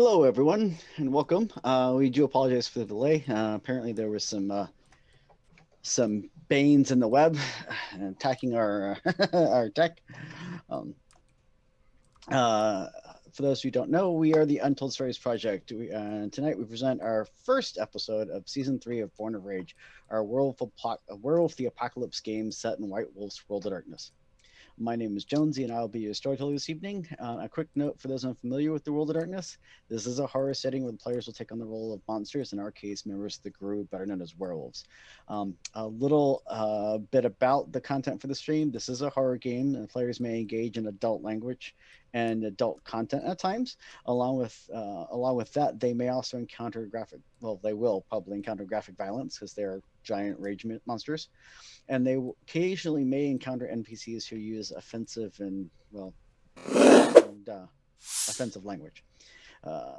Hello, everyone, and welcome. We do apologize for the delay. Apparently, there was some banes in the web attacking our our tech. Um, uh, for those who don't know, we are the Untold Stories Project. Tonight we present our first episode of Season 3 of Born of Rage, our Werewolf the Apocalypse game set in White Wolf's World of Darkness. My name is Jonesy, and I'll be your storyteller this evening. A quick note for those unfamiliar with the World of Darkness: this is a horror setting where the players will take on the role of monsters, in our case, members of the group, better known as werewolves. A little bit about the content for the stream: this is a horror game, and players may engage in adult language and adult content at times. Along with that, they may also encounter they will probably encounter graphic violence because they're giant rage monsters, and they occasionally may encounter NPCs who use offensive offensive language. Uh,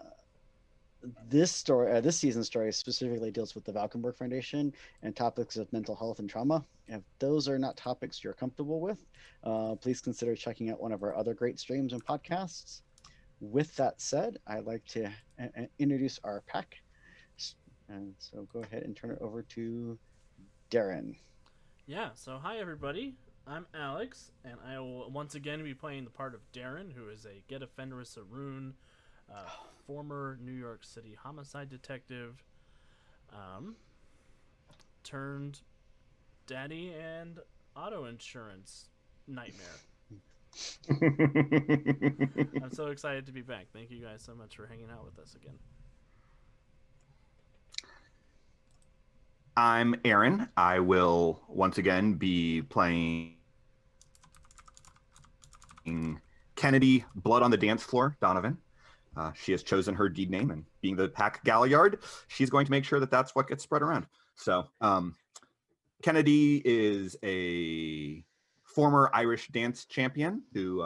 this season's story specifically deals with the Valkenburg Foundation and topics of mental health and trauma. If those are not topics you're comfortable with, please consider checking out one of our other great streams and podcasts. With that said, I'd like to introduce our pack. And so go ahead and turn it over to Darren. Yeah, so hi everybody. I'm Alex, and I will once again be playing the part of Darren, who is a Get Offender Saroon, former New York City homicide detective, um, turned daddy and auto insurance nightmare. I'm so excited to be back. Thank you guys so much for hanging out with us again. I'm Aaron. I will once again be playing Kennedy Blood on the Dance Floor, Donovan. She has chosen her deed name, and being the Pack Galliard, she's going to make sure that that's what gets spread around. So Kennedy is a former Irish dance champion who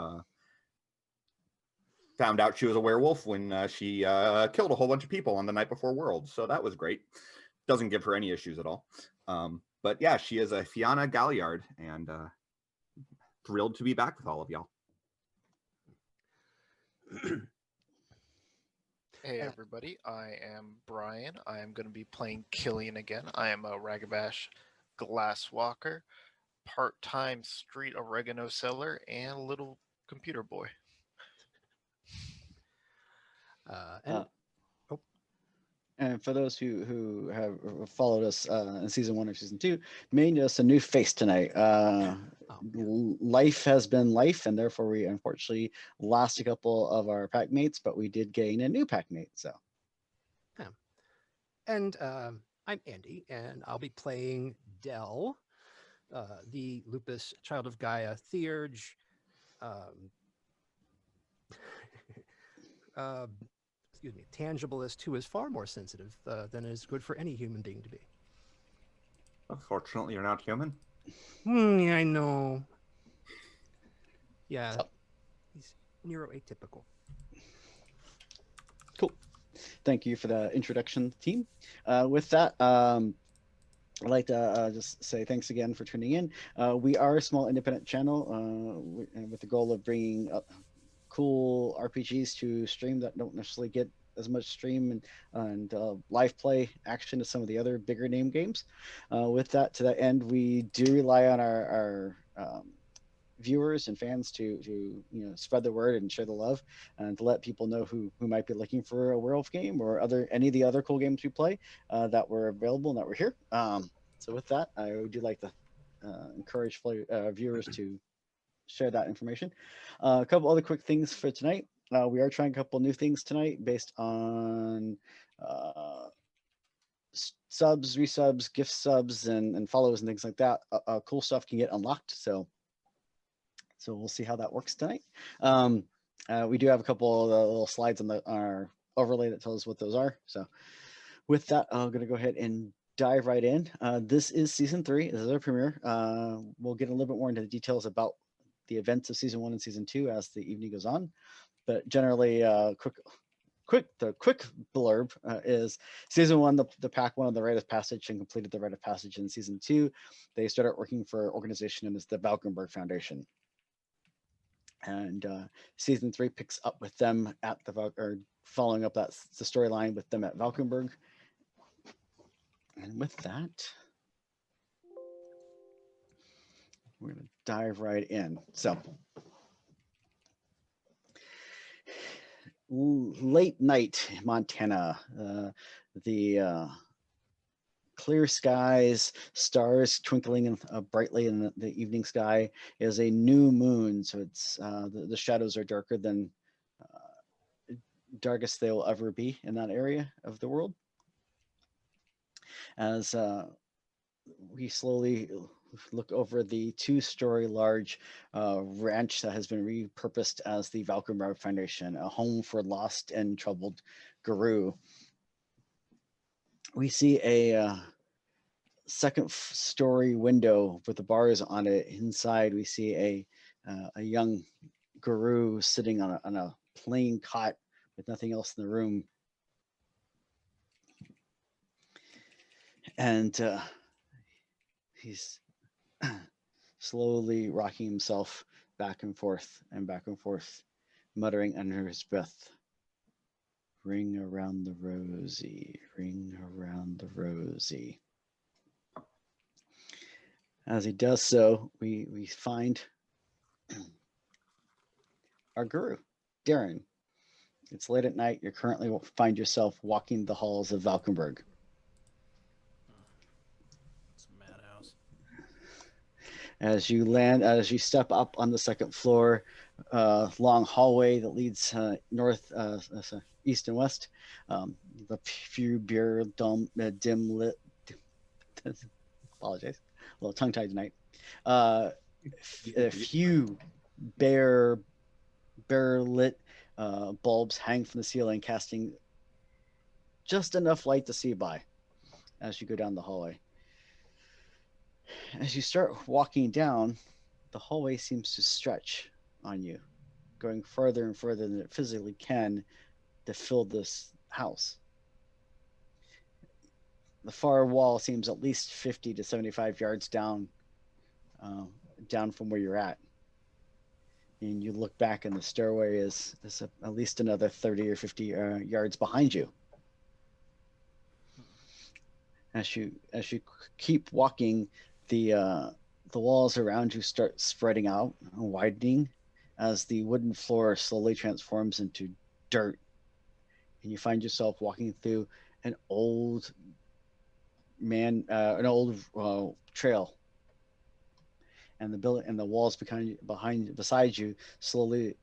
found out she was a werewolf when she killed a whole bunch of people on the night before Worlds. So that was great. Doesn't give her any issues at all. But yeah, she is a Fianna Galliard, and thrilled to be back with all of y'all. Hey everybody, I am Brian. I am going to be playing Killian again. I am a Ragabash glasswalker, part-time street oregano seller, and little computer boy. And for those who have followed us in season 1 or season 2, made us a new face tonight. Life has been life, and therefore we unfortunately lost a couple of our pack mates, but we did gain a new pack mate. So, and I'm Andy, and I'll be playing Dell, the Lupus Child of Gaia Theurge. Excuse me, tangibilist who is far more sensitive than is good for any human being to be. Unfortunately, you're not human. Yeah, I know. Yeah, he's neuroatypical. Cool. Thank you for the introduction, team. With that, I'd like to just say thanks again for tuning in. We are a small independent channel with the goal of bringing cool RPGs to stream that don't necessarily get as much stream and live play action as some of the other bigger name games. With that, to that end, we do rely on our viewers and fans to spread the word and share the love, and to let people know who might be looking for a werewolf game or any of the other cool games we play that were available and that we're here. So with that, I would like to encourage viewers to share that information. A couple other quick things for tonight. We are trying a couple new things tonight based on subs, resubs, gift subs, and follows and things like that. Cool stuff can get unlocked. So we'll see how that works tonight. We do have a couple of little slides on our overlay that tells us what those are. So with that, I'm going to go ahead and dive right in. This is season 3. This is our premiere. We'll get a little bit more into the details about the events of season 1 and season 2 as the evening goes on, but generally, quick blurb is season 1, the pack won the rite of passage and completed the rite of passage. In season 2, they started working for an organization known as the Valkenburg Foundation. And season 3 picks up with them at or following up the storyline with them at Valkenburg. And with that, we're going to dive right in. So, late night, Montana. The clear skies, stars twinkling brightly in the evening sky. Is a new moon, so it's the shadows are darker than darkest they will ever be in that area of the world. As we slowly look over the 2-story large ranch that has been repurposed as the Valkenburg Foundation, a home for lost and troubled Guru. We see a second-story window with the bars on it. Inside, we see a young Guru sitting on a plain cot with nothing else in the room. And he's slowly rocking himself back and forth, muttering under his breath, "Ring around the rosy, ring around the rosy." As he does so, we find our Guru, Darren. It's late at night. You currently find yourself walking the halls of Valkenburg. It's a madhouse. As you step up on the second floor, long hallway that leads north, east and west. The few beer dim lit. Apologize, a little tongue tied tonight. A few bare lit bulbs hang from the ceiling, casting just enough light to see by as you go down the hallway. As you start walking down, the hallway seems to stretch on you, going further and further than it physically can to fill this house. The far wall seems at least 50 to 75 yards down from where you're at. And you look back and the stairway is at least another 30 or 50 yards behind you. As you keep walking, the walls around you start spreading out and widening as the wooden floor slowly transforms into dirt, and you find yourself walking through an old trail, and the building and the walls beside you slowly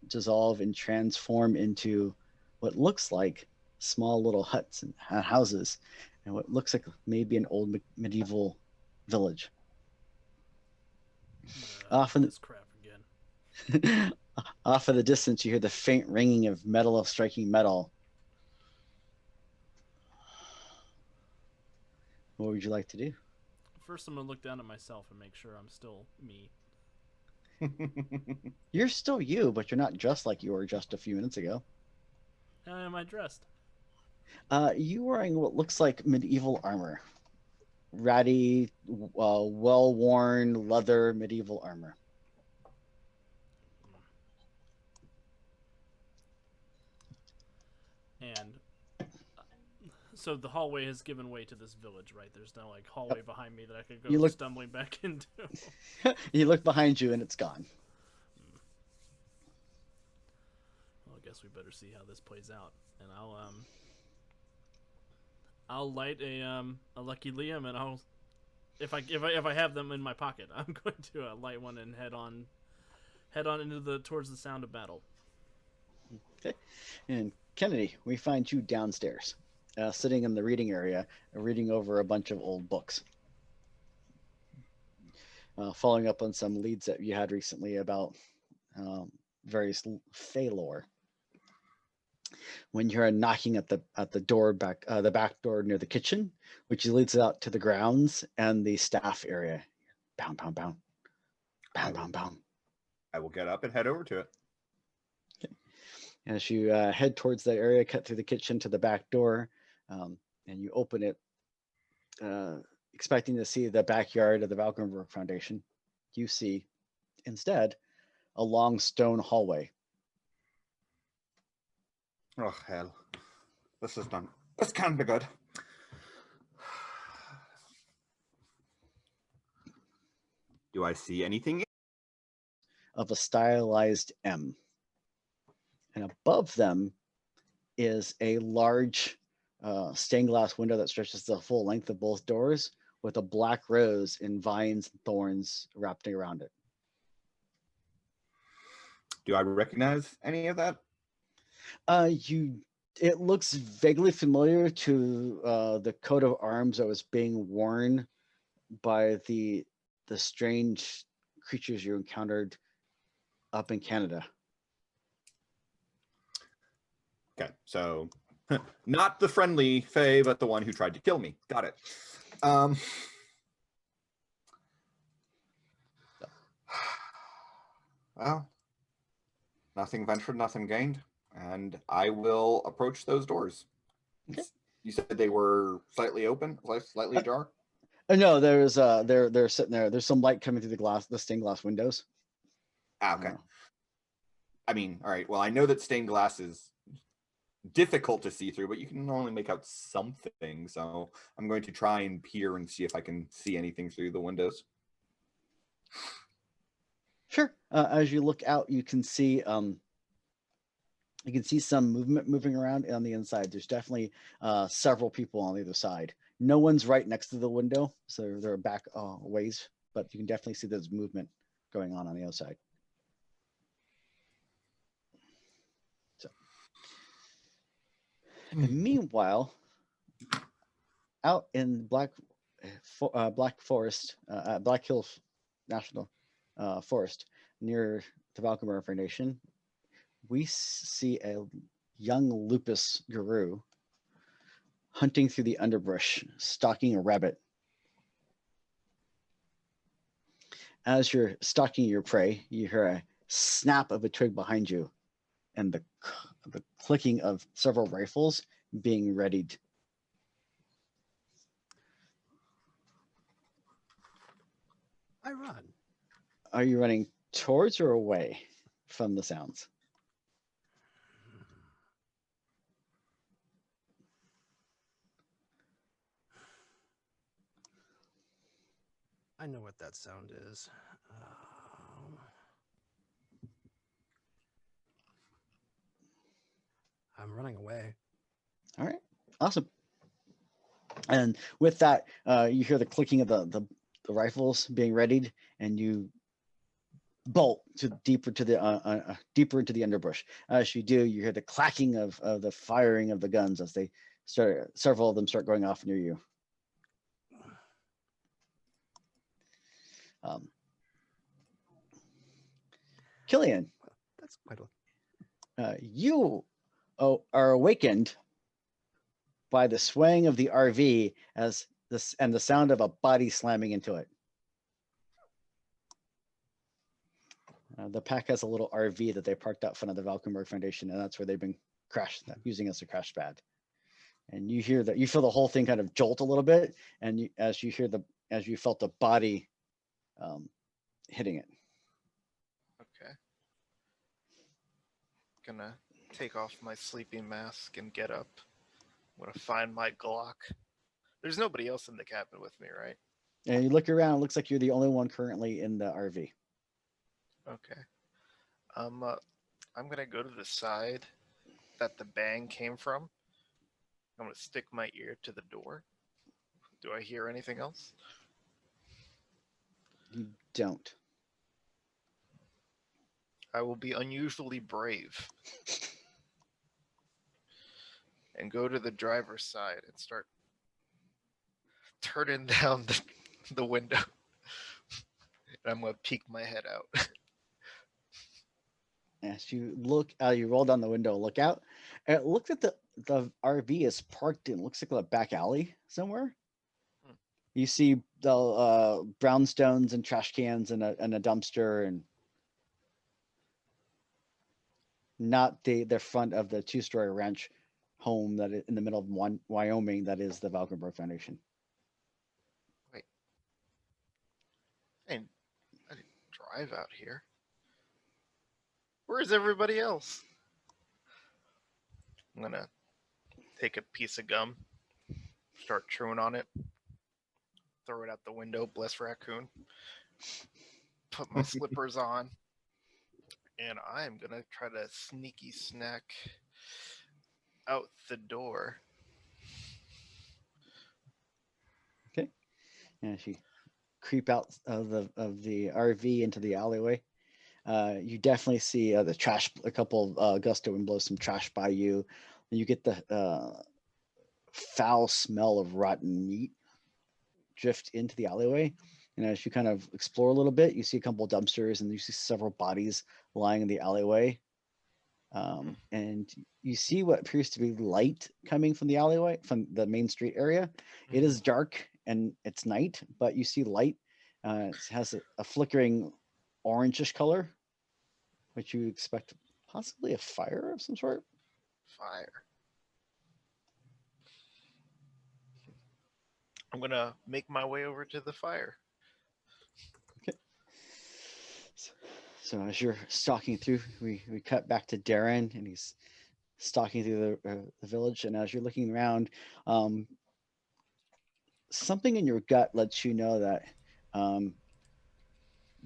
dissolve and transform into what looks like small little huts and houses, and what looks like maybe an old medieval village. Off in this crap again. Off in the distance, you hear the faint ringing of metal striking metal. What would you like to do? First, I'm gonna look down at myself and make sure I'm still me. You're still you, but you're not dressed like you were just a few minutes ago. How am I dressed? You wearing what looks like medieval armor. Ratty, well-worn leather medieval armor. And so the hallway has given way to this village, right? There's no like hallway behind me that I could go stumbling back into. You look behind you and it's gone. Well, I guess we better see how this plays out, and I'll light a Lucky Liam, and I'll if I have them in my pocket, I'm going to light one and head on towards the sound of battle. Okay. And Kennedy, we find you downstairs, sitting in the reading area, reading over a bunch of old books, following up on some leads that you had recently about various Fey lore. When you're knocking at the door the back door near the kitchen, which leads out to the grounds and the staff area. Pound, pound, pound. Pound, pound, pound. I will get up and head over to it. Okay. As you head towards that area, cut through the kitchen to the back door, and you open it, expecting to see the backyard of the Valkenburg Foundation, you see instead a long stone hallway. Oh hell, this is done. This can't be good. Do I see anything? Of a stylized M. And above them is a large stained glass window that stretches the full length of both doors with a black rose in vines and thorns wrapped around it. Do I recognize any of that? It looks vaguely familiar to the coat of arms that was being worn by the strange creatures you encountered up in Canada. Okay, so not the friendly Fae, but the one who tried to kill me. Got it. Well, nothing ventured, nothing gained, and I will approach those doors. Okay. You said they were slightly open, slightly ajar? No, there's they're sitting there. There's some light coming through the stained glass windows. Ah, okay. I mean, all right. Well, I know that stained glass is difficult to see through, but you can normally make out something. So I'm going to try and peer and see if I can see anything through the windows. Sure. As you look out, you can see some movement moving around on the inside. There's definitely several people on either side. No one's right next to the window, so they're back ways, but you can definitely see there's movement going on the other side. So, and meanwhile, out in Black Forest, Black Hills National Forest, near the Valkenburg Foundation, we see a young lupus guru hunting through the underbrush, stalking a rabbit. As you're stalking your prey, you hear a snap of a twig behind you and the clicking of several rifles being readied. I run. Are you running towards or away from the sounds? I know what that sound is. I'm running away. All right, awesome. And with that, you hear the clicking of the rifles being readied, and you bolt deeper into the underbrush. As you do, you hear the clacking of the firing of the guns as they start. Several of them start going off near you. Killian, That's quite you are awakened by the swaying of the RV and the sound of a body slamming into it. The pack has a little RV that they parked out front of the Valkenburg Foundation, and that's where they've been using as a crash pad. And you hear that, you feel the whole thing kind of jolt a little bit, and as you felt the body hitting it. Okay. Gonna take off my sleeping mask and get up. I'm gonna find my Glock. There's nobody else in the cabin with me, right? And you look around, it looks like you're the only one currently in the RV. Okay. I'm gonna go to the side that the bang came from. I'm gonna stick my ear to the door. Do I hear anything else? You don't. I will be unusually brave and go to the driver's side and start turning down the window. And I'm gonna peek my head out. As you look, you roll down the window, look out. It looks at the RV is parked in, looks like a back alley somewhere. You see the brownstones and trash cans and a dumpster, and not the front of the 2-story ranch home that is in the middle of Wyoming that is the Valkenburg Foundation. Wait. I didn't drive out here. Where's everybody else? I'm gonna take a piece of gum, start chewing on it, throw it out the window, bless raccoon, put my slippers on, and I'm gonna try to sneaky snack out the door. Okay. And as you creep out of the RV into the alleyway, you definitely see the trash. A couple gust of wind blows some trash by you. And you get the foul smell of rotten meat drift into the alleyway. And as you kind of explore a little bit, you see a couple of dumpsters and you see several bodies lying in the alleyway. And you see what appears to be light coming from the alleyway, from the main street area. It is dark and it's night, but you see light. It has a flickering orangish color, which you expect possibly a fire of some sort. Fire. I'm gonna make my way over to the fire. Okay. So as you're stalking through, we cut back to Darren, and he's stalking through the village. And as you're looking around, something in your gut lets you know that,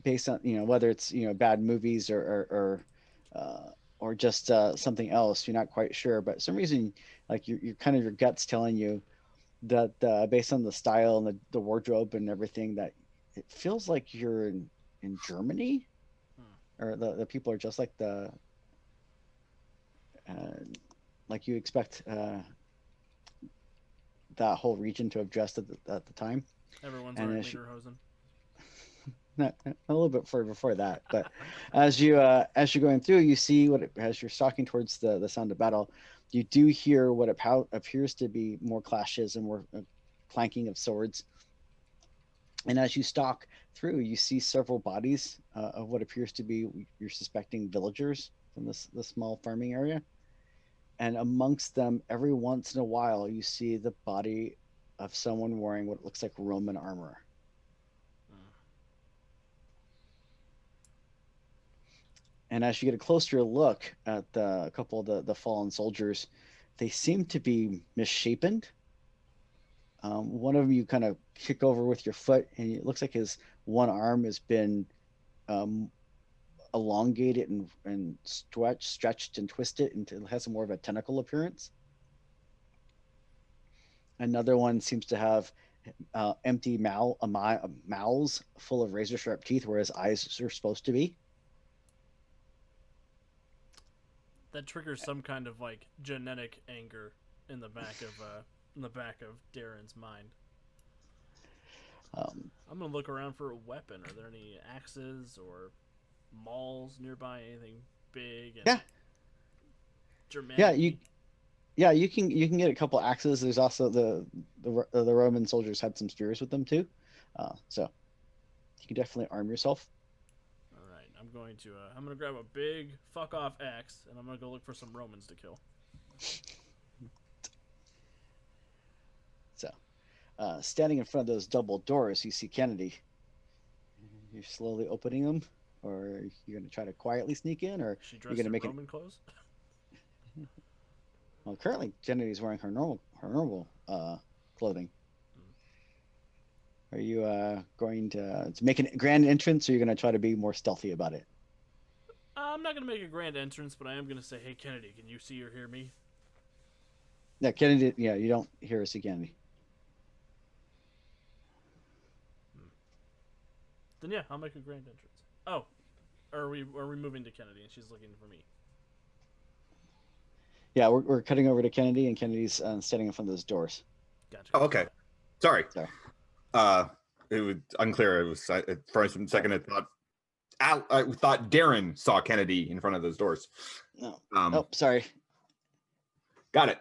based on whether it's bad movies or just something else, you're not quite sure. But for some reason, like you're kind of your gut's telling you that based on the style and the wardrobe and everything, that it feels like you're in Germany, or the people are just like like you expect that whole region to have dressed at the time. Everyone's And wearing as lederhosen. a little bit further before that, but as you're going through, you see as you're stalking towards the sound of battle, you do hear what appears to be more clashes and more clanking of swords. And as you stalk through, you see several bodies of what appears to be, you're suspecting, villagers from this small farming area. And amongst them, every once in a while, you see the body of someone wearing what looks like Roman armor. And as you get a closer look at a couple of the fallen soldiers, they seem to be misshapen. One of them you kind of kick over with your foot, and it looks like his one arm has been elongated and stretched and twisted, and it has more of a tentacle appearance. Another one seems to have empty mouths full of razor sharp teeth where his eyes are supposed to be. That triggers some kind of like genetic anger in the back of Darren's mind. I'm gonna look around for a weapon. Are there any axes or mauls nearby? Anything big? And Germanic? You can get a couple axes. There's also the Roman soldiers had some spears with them too, so you can definitely arm yourself. All right, I'm gonna grab a big fuck off axe, and I'm gonna go look for some Romans to kill. So, standing in front of those double doors, you see Kennedy. You're slowly opening them, or you're gonna try to quietly sneak in, or You're gonna make Roman clothes. Well, currently Kennedy's wearing her normal clothing. Are you going to make a grand entrance, or are you going to try to be more stealthy about it? I'm not going to make a grand entrance, but I am going to say, hey, Kennedy, can you see or hear me? Yeah, Kennedy, you don't hear us again. Then yeah, I'll make a grand entrance. Oh, are we moving to Kennedy and she's looking for me? Yeah, we're cutting over to Kennedy, and Kennedy's standing in front of those doors. Gotcha. Oh, okay. Sorry. Sorry. It was unclear. It was for a second. I thought Darren saw Kennedy in front of those doors. No. Oh, sorry. Got it.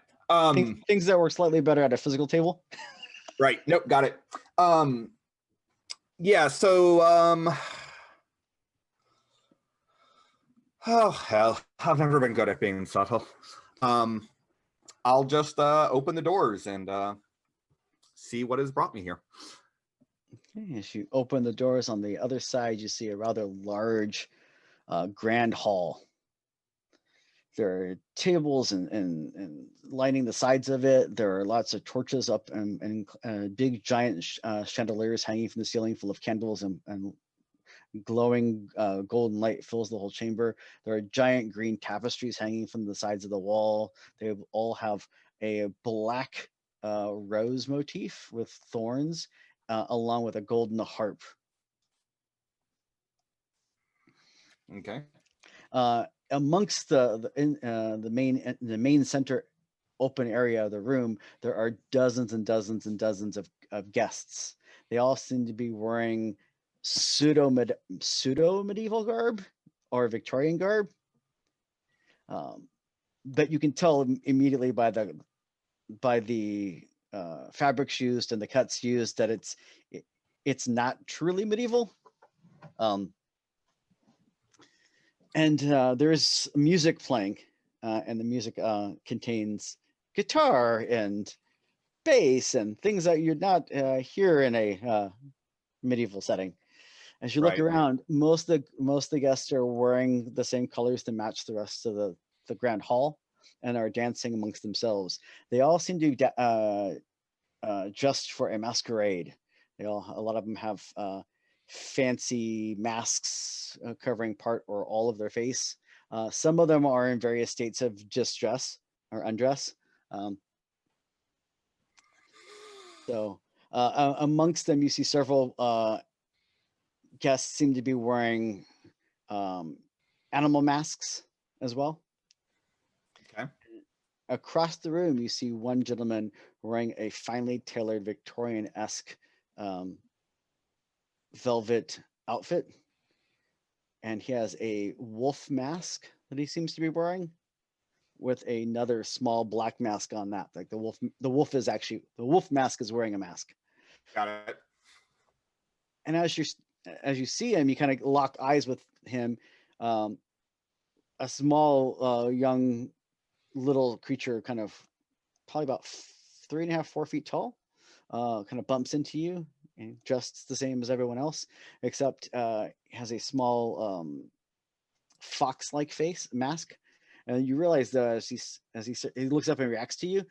Things that work slightly better at a physical table. Right. Nope. Got it. Yeah. So. Oh hell! I've never been good at being subtle. I'll just open the doors and see what has brought me here. Okay, as you open the doors on the other side, you see a rather large grand hall. There are tables and lining the sides of it. There are lots of torches up and big giant chandeliers hanging from the ceiling full of candles and glowing golden light fills the whole chamber. There are giant green tapestries hanging from the sides of the wall. They all have a black rose motif with thorns, along with a golden harp. Okay. Amongst the main center open area of the room, there are dozens and dozens and dozens of guests. They all seem to be wearing pseudo medieval garb or Victorian garb, but you can tell immediately by the fabrics used and the cuts used that it's not truly medieval. And there's music playing, and the music contains guitar and bass and things that you'd not hear in a medieval setting. As you look Right. around, most of the guests are wearing the same colors to match the rest of the grand hall, and are dancing amongst themselves. They all seem to be dressed for a masquerade. A lot of them have fancy masks covering part or all of their face. Some of them are in various states of distress or undress. So amongst them, you see several guests seem to be wearing animal masks as well. Okay. Across the room, you see one gentleman wearing a finely tailored Victorian-esque velvet outfit, and he has a wolf mask that he seems to be wearing, with another small black mask on that. Like the wolf mask is wearing a mask. Got it. And as you see him, you kind of lock eyes with him. A small young little creature, kind of probably about 3.5, 4 feet tall, kind of bumps into you, and dressed the same as everyone else, except has a small fox-like face mask. And you realize that as he looks up and reacts to you,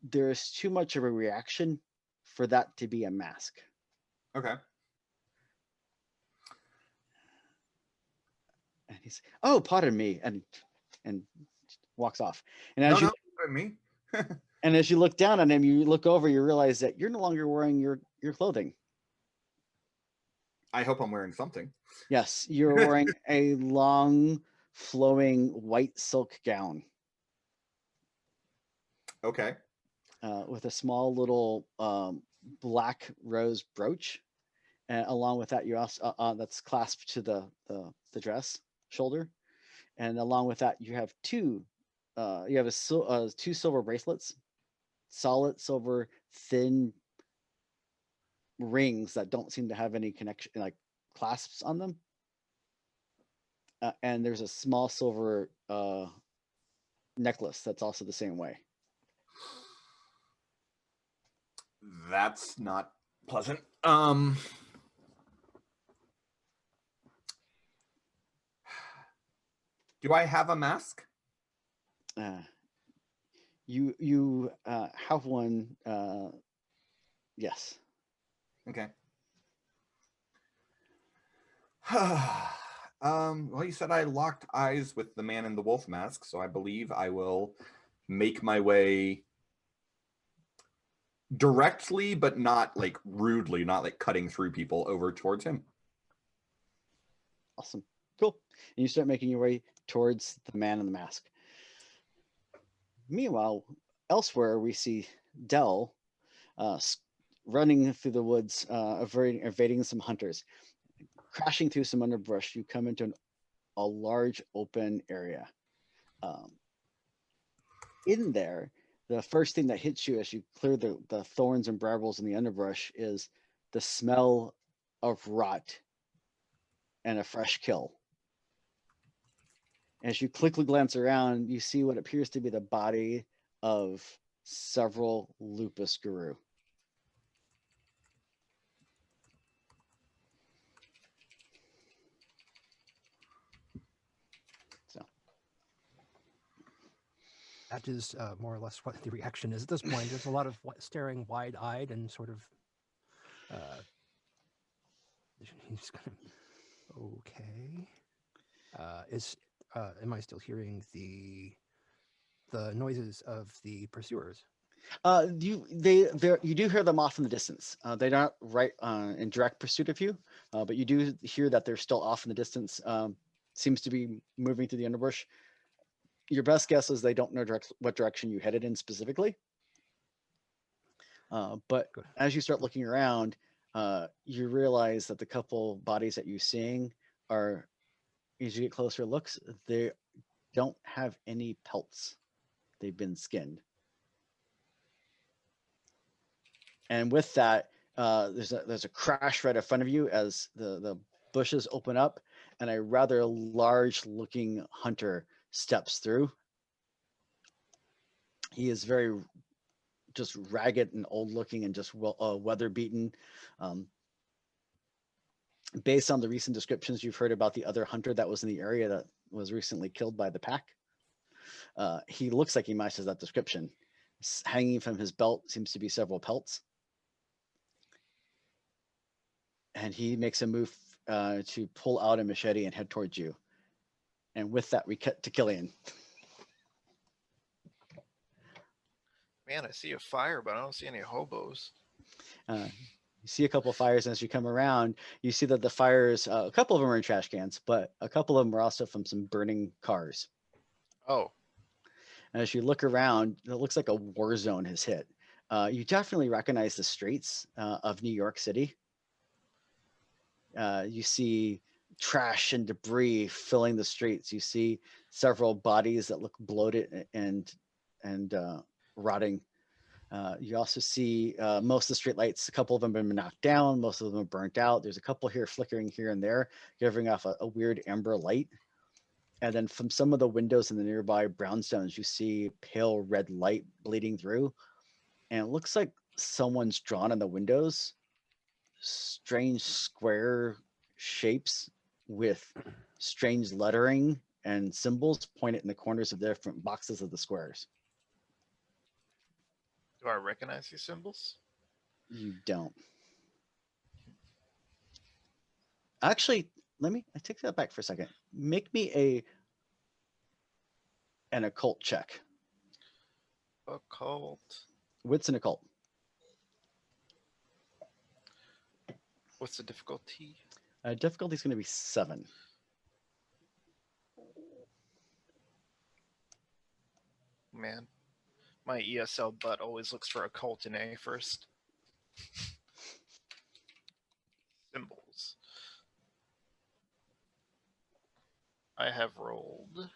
there is too much of a reaction for that to be a mask. Okay. And he's, oh, pardon me, and walks off. And No, as you me. and as you look down on him, you look over, you realize that you're no longer wearing your clothing. I hope I'm wearing something. Yes, you're wearing a long, flowing white silk gown. Okay. With a small little black rose brooch, and along with that, you also that's clasped to the dress shoulder, and along with that, you have two silver bracelets, solid silver, thin rings that don't seem to have any connection, like clasps on them. And there's a small silver necklace that's also the same way. That's not pleasant. Do I have a mask? You have one. Yes. Okay. Well, you said I locked eyes with the man in the wolf mask, so I believe I will make my way directly, but not like rudely, not like cutting through people, over towards him. Awesome. Cool. And you start making your way towards the man in the mask. Meanwhile, elsewhere, we see Dell running through the woods, evading some hunters. Crashing through some underbrush, you come into a large open area. In there, the first thing that hits you as you clear the thorns and brambles in the underbrush is the smell of rot and a fresh kill. As you quickly glance around, you see what appears to be the body of several lupus guru. So, That is more or less what the reaction is at this point. There's a lot of staring wide-eyed and sort of. He's gonna. Okay. Am I still hearing the noises of the pursuers? You do hear them off in the distance. They're not right in direct pursuit of you, but you do hear that they're still off in the distance. Seems to be moving through the underbrush. Your best guess is they don't know what direction you headed in specifically. But Good. as you start looking around, you realize that the couple bodies that you're seeing are, as you get closer looks, they don't have any pelts. They've been skinned. And with that, there's a crash right in front of you as the bushes open up, and a rather large-looking hunter steps through. He is very just ragged and old-looking and just weather-beaten. Based on the recent descriptions you've heard about the other hunter that was in the area that was recently killed by the pack, he looks like he matches that description. Hanging from his belt seems to be several pelts. And he makes a move to pull out a machete and head towards you. And with that, we cut to Killian. Man, I see a fire, but I don't see any hobos. You see a couple of fires, and as you come around, you see that the fires, a couple of them are in trash cans, but a couple of them are also from some burning cars. Oh. And as you look around, it looks like a war zone has hit. You definitely recognize the streets of New York City. You see trash and debris filling the streets. You see several bodies that look bloated and rotting. You also see most of the street lights. A couple of them have been knocked down. Most of them are burnt out. There's a couple here flickering here and there, giving off a weird amber light. And then from some of the windows in the nearby brownstones, you see pale red light bleeding through. And it looks like someone's drawn on the windows strange square shapes with strange lettering and symbols pointed in the corners of the different boxes of the squares. Do I recognize these symbols? You don't. Actually, I take that back for a second. Make me an occult check. Occult. What's an occult? What's the difficulty? Difficulty is going to be 7. Man, my ESL butt always looks for occult in A first. Symbols. I have rolled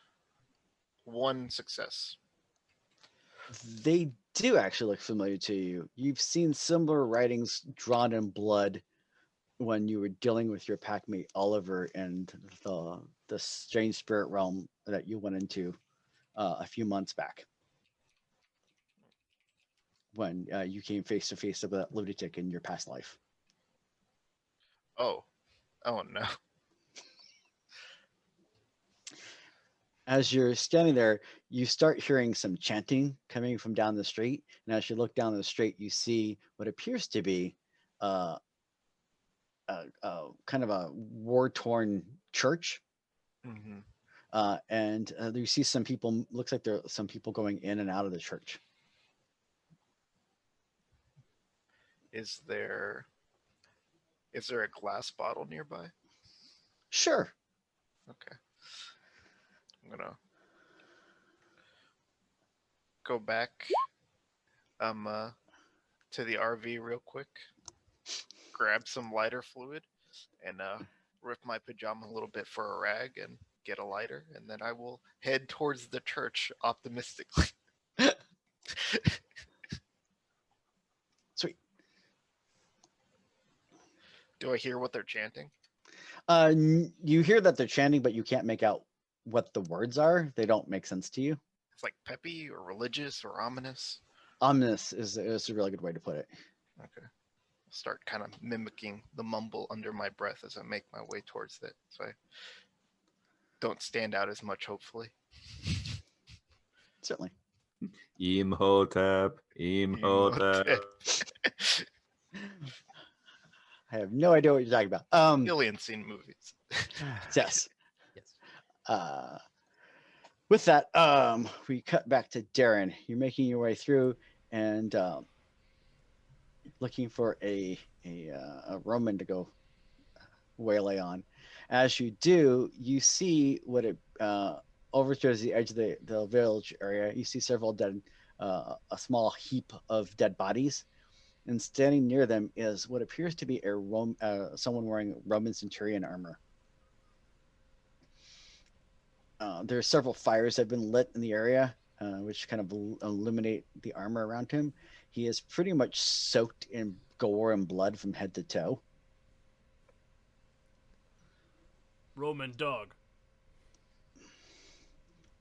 1 success. They do actually look familiar to you. You've seen similar writings drawn in blood when you were dealing with your packmate Oliver and the strange spirit realm that you went into a few months back, when you came face to face with that lunatic in your past life. Oh no. As you're standing there, you start hearing some chanting coming from down the street, and as you look down the street, you see what appears to be kind of a war-torn church. Mm-hmm. And you see some people, looks like there are some people going in and out of the church. Is there a glass bottle nearby? Sure. Okay. I'm gonna go back to the RV real quick, grab some lighter fluid, and rip my pajama a little bit for a rag and get a lighter, and then I will head towards the church optimistically. Sweet. Do I hear what they're chanting? You hear that they're chanting, but you can't make out what the words are. They don't make sense to you. It's like peppy or religious or ominous. Ominous is a really good way to put it. Okay. I'll start kind of mimicking the mumble under my breath as I make my way towards it, so I don't stand out as much, hopefully. Certainly. Imhotep. Imhotep. I have no idea what you're talking about. Killian's seen movies. Yes. Yes. With that, we cut back to Darren. You're making your way through and looking for a Roman to go waylay on. As you do, you see what it over towards the edge of the village area. You see several dead, a small heap of dead bodies, and standing near them is what appears to be someone wearing Roman centurion armor. There are several fires that have been lit in the area, which kind of illuminate the armor around him. He is pretty much soaked in gore and blood from head to toe. Roman dog.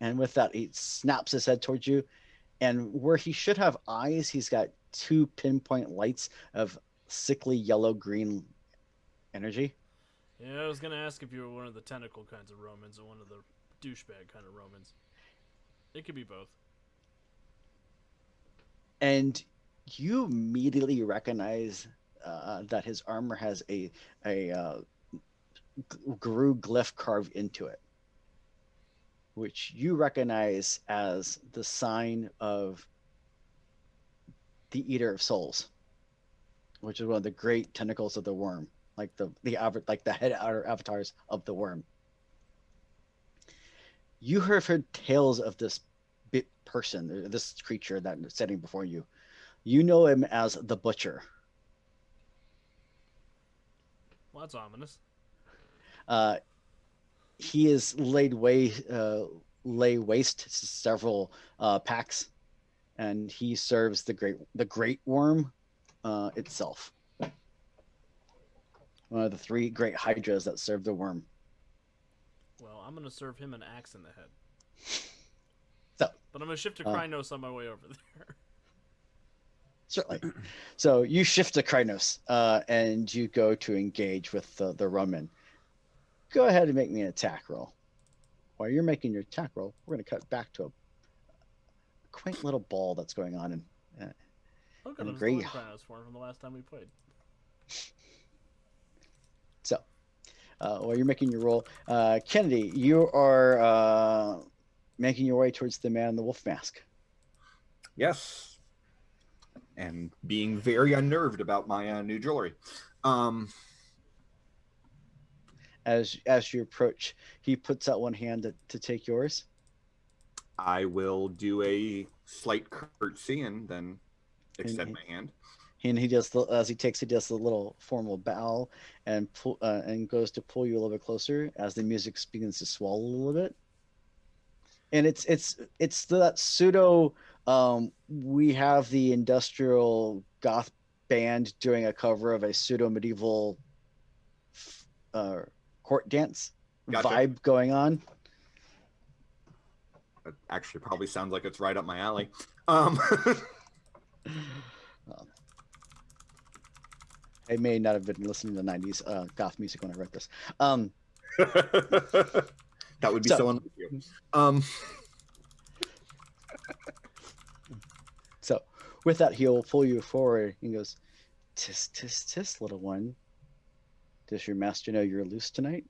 And with that, he snaps his head towards you. And where he should have eyes, he's got two pinpoint lights of sickly yellow-green energy. Yeah, I was gonna ask if you were one of the tentacle kinds of Romans or one of the douchebag kind of Romans. It could be both. And you immediately recognize that his armor has a Gru glyph carved into it, which you recognize as the sign of the Eater of Souls, which is one of the great tentacles of the worm, like the head outer avatars of the worm. You have heard tales of this person, this creature that is sitting before you. You know him as the Butcher. Well, that's ominous. He is lay waste to several packs, and he serves the great worm itself. One of the three great hydras that serve the worm. Well, I'm gonna serve him an axe in the head. So, but I'm gonna shift to Krynos on my way over there. Certainly. So you shift to Krynos, and you go to engage with the Roman. Go ahead and make me an attack roll. While you're making your attack roll, we're going to cut back to a quaint little ball that's going on in Look in at a his great. Krynos form from the last time we played. So, while you're making your roll, Kennedy, you are making your way towards the man in the wolf mask. Yes. And being very unnerved about my new jewelry. As you approach, he puts out one hand to take yours. I will do a slight curtsy and then extend my hand. And he does as he takes, he does the little formal bow and goes to pull you a little bit closer as the music begins to swell a little bit. And it's that pseudo. We have the industrial goth band doing a cover of a pseudo medieval court dance vibe going on. That actually probably sounds like it's right up my alley. I may not have been listening to 90s goth music when I wrote this. That would be so unlike you. So with that, he'll pull you forward and goes, "Tis, tis, tis, little one. Does your master know you're loose tonight?"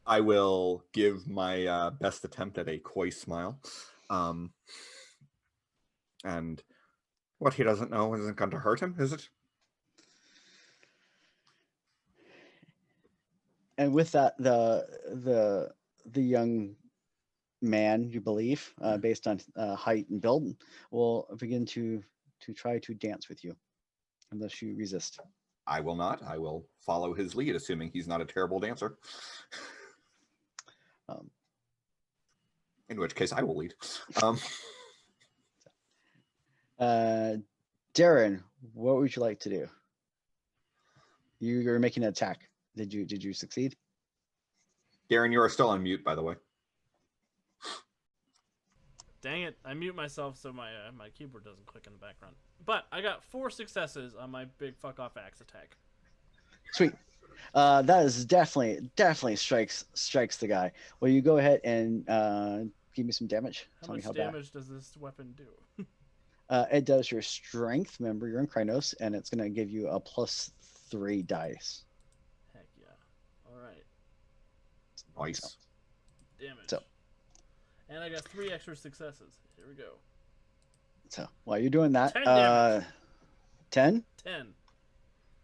I will give my best attempt at a coy smile. And what he doesn't know isn't going to hurt him, is it? And with that, the young man, you believe, based on height and build, will begin to try to dance with you, unless you resist. I will not. I will follow his lead, assuming he's not a terrible dancer. In which case, I will lead. Darren, what would you like to do? You're making an attack. Did you succeed? Darren, you are still on mute, by the way. Dang it! I mute myself so my keyboard doesn't click in the background. But I got 4 successes on my big fuck off axe attack. Sweet. That is definitely strikes the guy. Well, you go ahead and give me some damage. How Tell me much how bad. damage does this weapon do? It does your strength. Remember, you're in Krynos, and it's going to give you a +3 dice. Heck yeah. All right. Nice. Damage. So. And I got 3 extra successes. Here we go. So while you're doing that, 10 damage. 10? 10.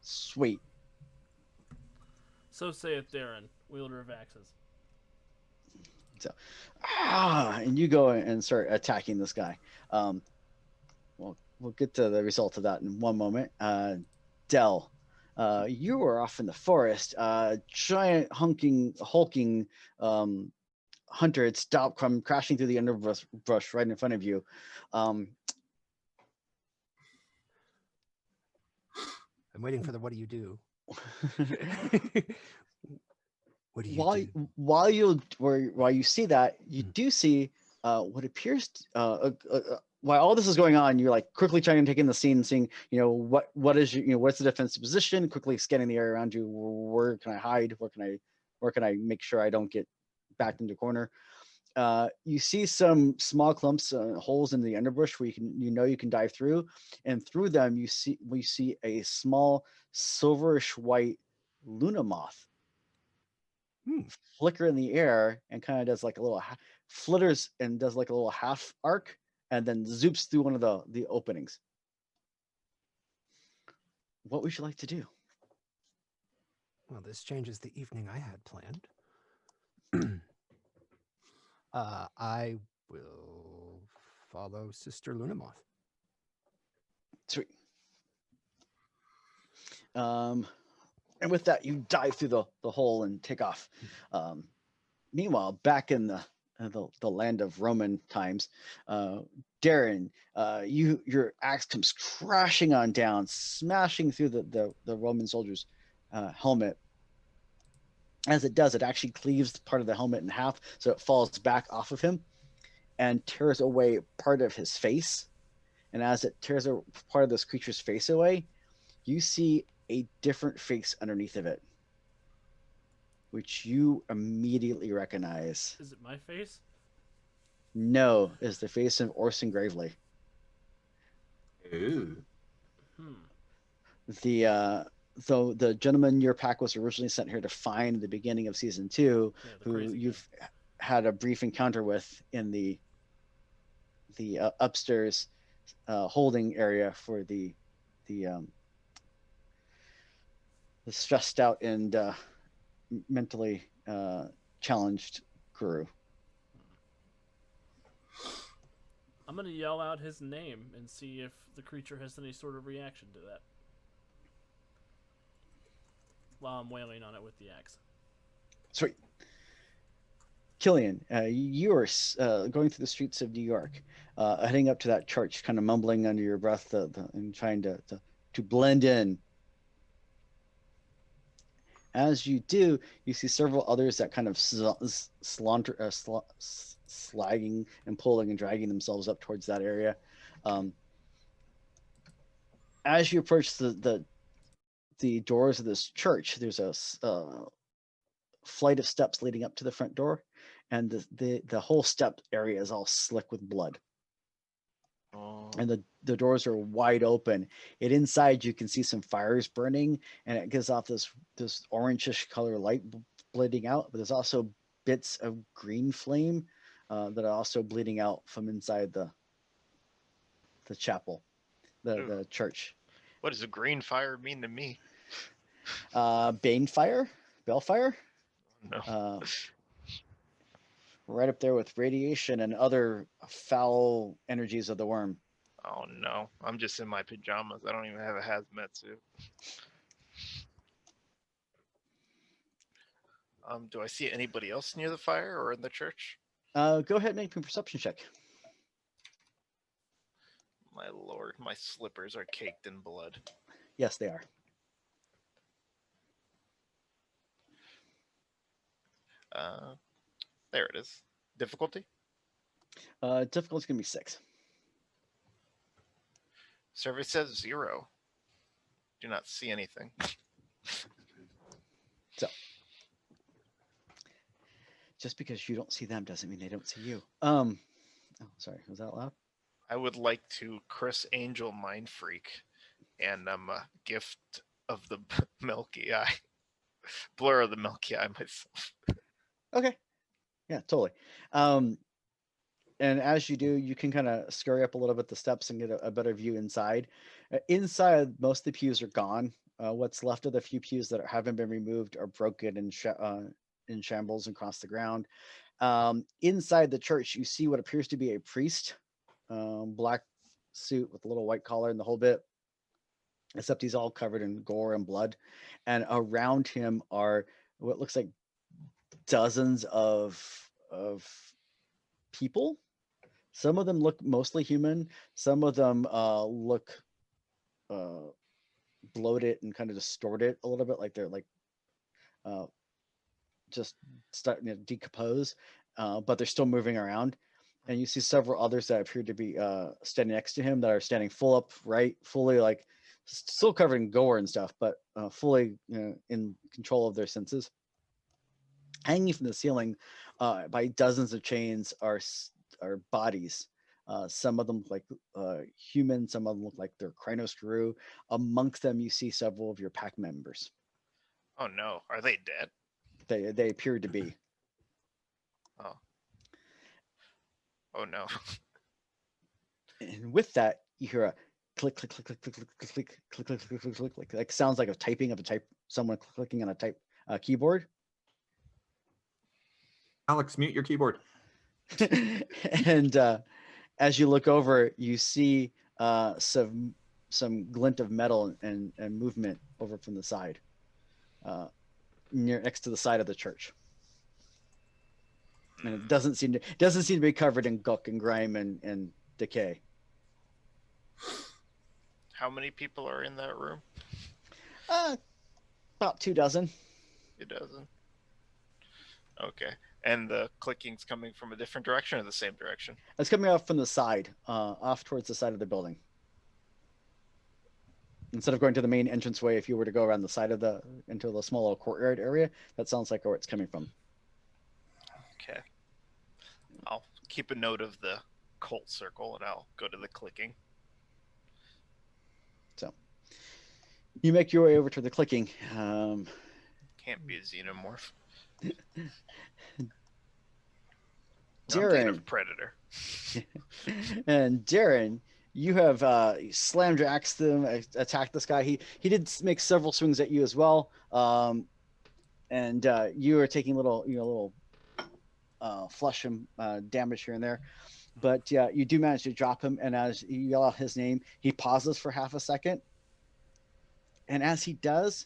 Sweet. So saith Darren, wielder of axes. So, and you go and start attacking this guy. Well, we'll get to the result of that in one moment. Dell, you were off in the forest. Giant hulking hunter had stopped from crashing through the underbrush right in front of you. I'm waiting for the what do you do? What do you do? While you see that, you do see what appears while all this is going on, you're like quickly trying to take in the scene, seeing what is what's the defensive position, quickly scanning the area around you. Where can I hide? Where can I make sure I don't get backed into a corner? You see some small clumps, holes in the underbrush where you can dive through, and through them we see a small silverish white Luna moth flicker in the air and kind of does like a little flitters and does like a little half arc and then zoops through one of the openings. What would you like to do? Well, this changes the evening I had planned. I will follow Sister Lunamoth. Sweet. And with that, you dive through the hole and take off. Meanwhile, back in the land of Roman times, Darren, your axe comes crashing on down, smashing through the Roman soldier's helmet. As it does, it actually cleaves part of the helmet in half, so it falls back off of him and tears away part of his face. And as it tears a part of this creature's face away, you see a different face underneath of it, which you immediately recognize. Is it my face? No, is the face of Orson Gravely. Ooh. The gentleman your pack was originally sent here to find at the beginning of season 2, who you've had a brief encounter with in the upstairs holding area for the stressed out and mentally challenged guru. I'm gonna yell out his name and see if the creature has any sort of reaction to that while I'm wailing on it with the axe. Sweet. Killian, you are going through the streets of New York, heading up to that church, kind of mumbling under your breath and trying to blend in. As you do, you see several others that kind of slagging and pulling and dragging themselves up towards that area. As you approach the doors of this church, there's a flight of steps leading up to the front door, and the whole step area is all slick with blood. And the doors are wide open. And inside you can see some fires burning, and it gives off this orangish color light bleeding out, but there's also bits of green flame that are also bleeding out from inside the chapel, the church. What does a green fire mean to me? Bane fire, Bellfire. No. Right up there with radiation and other foul energies of the worm. Oh no, I'm just in my pajamas. I don't even have a hazmat suit. Do I see anybody else near the fire or in the church? Go ahead and make a perception check. My lord, my slippers are caked in blood. Yes, they are. There it is. Difficulty? Difficulty's gonna be 6. Survey says 0. Do not see anything. So, just because you don't see them doesn't mean they don't see you. Oh, sorry, was that loud? I would like to Chris Angel Mind Freak and a gift of the Milky Eye. Blur of the Milky Eye myself. Okay, yeah, totally. And as you do, you can kind of scurry up a little bit the steps and get a better view inside. Inside, most of the pews are gone. What's left of the few pews that haven't been removed are broken and in shambles across the ground. Inside the church, you see what appears to be a priest, black suit with a little white collar and the whole bit, except he's all covered in gore and blood. And around him are what looks like dozens of people. Some of them look mostly human. Some of them look bloated and kind of distorted a little bit, like they're like just starting to decompose, but they're still moving around. And you see several others that appear to be standing next to him that are standing full upright, fully like still covered in gore and stuff, but fully in control of their senses. Hanging from the ceiling by dozens of chains are bodies. Some of them look like human, some of them look like they're Krinoskuru. Amongst them, you see several of your pack members. Oh no, are they dead? They appear to be. Oh. Oh no. And with that, you hear a click, click, click, click, click, click, click, click, click, click, click, click, click, like sounds like a typing of a type, someone clicking on a type keyboard. Alex, mute your keyboard. And as you look over, you see some glint of metal and movement over from the side, next to the side of the church. And it doesn't seem to be covered in gunk and grime and decay. How many people are in that room? About 24. 24. Okay. And the clicking's coming from a different direction or the same direction? It's coming off from the side, off towards the side of the building. Instead of going to the main entranceway, if you were to go around the side of into the small little courtyard area, that sounds like where it's coming from. Okay. I'll keep a note of the cult circle and I'll go to the clicking. So you make your way over to the clicking. Can't be a xenomorph. Darren. I'm thinking of Predator. And Darren, you have slammed your axe to him, attacked this guy. He did make several swings at you as well, and you are taking little flush and damage here and there. But yeah, you do manage to drop him, and as you yell out his name, he pauses for half a second, and as he does,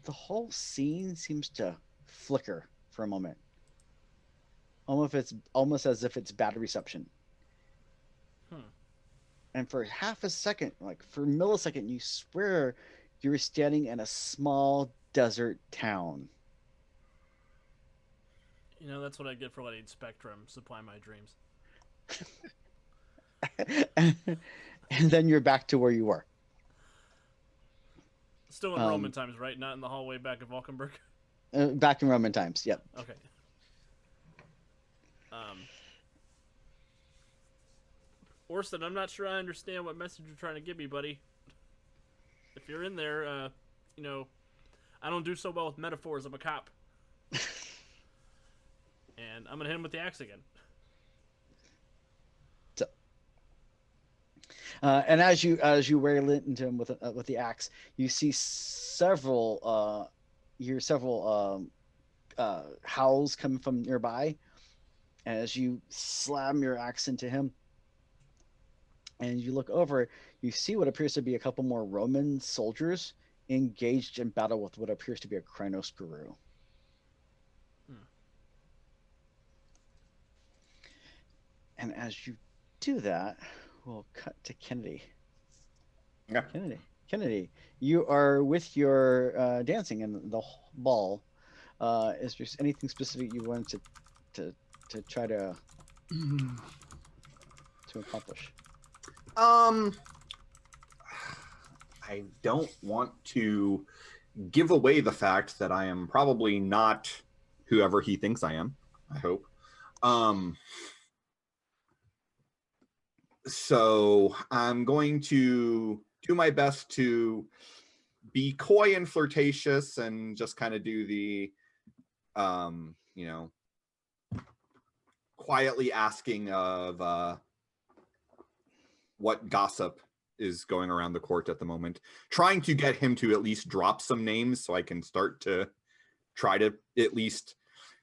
the whole scene seems to flicker for a moment. Almost as if it's bad reception. And for half a second, like for a millisecond, you swear you're standing in a small desert town. You know, that's what I get for letting Spectrum supply my dreams. And then you're back to where you were. Still in Roman times, right? Not in the hallway back at Valkenburg? Back in Roman times, yep. Okay. Orson, I'm not sure I understand what message you're trying to give me, buddy. If you're in there, I don't do so well with metaphors. I'm a cop. And I'm going to hit him with the axe again. So, and as you rail into him with the axe, you see several howls coming from nearby. As you slam your axe into him, and you look over, you see what appears to be a couple more Roman soldiers engaged in battle with what appears to be a Krinoskuru. And as you do that, we'll cut to Kennedy. Yeah. Kennedy, you are with your dancing in the ball. Is there anything specific you wanted to try to accomplish? I don't want to give away the fact that I am probably not whoever he thinks I am. I hope. So I'm going to do my best to be coy and flirtatious and just kind of do the, you know, quietly asking of what gossip is going around the court at the moment, trying to get him to at least drop some names so I can start to try to at least,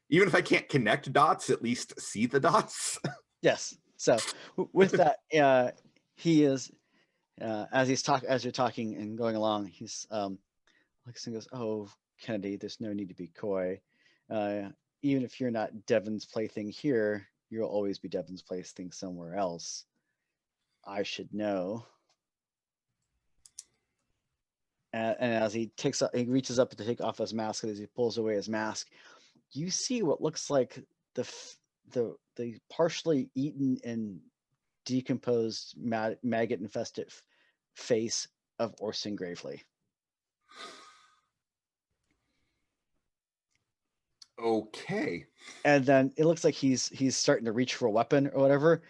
even if I can't connect dots, at least see the dots. Yes. So with that, he is as you're talking and going along, he's looks and goes, "Oh, Kennedy, there's no need to be coy. Even if you're not Devon's plaything here, you'll always be Devon's plaything somewhere else. I should know." And as he reaches up to take off his mask, and as he pulls away his mask, you see what looks like the partially eaten and decomposed maggot infested face of Orson Gravely. Okay. And then it looks like he's starting to reach for a weapon or whatever.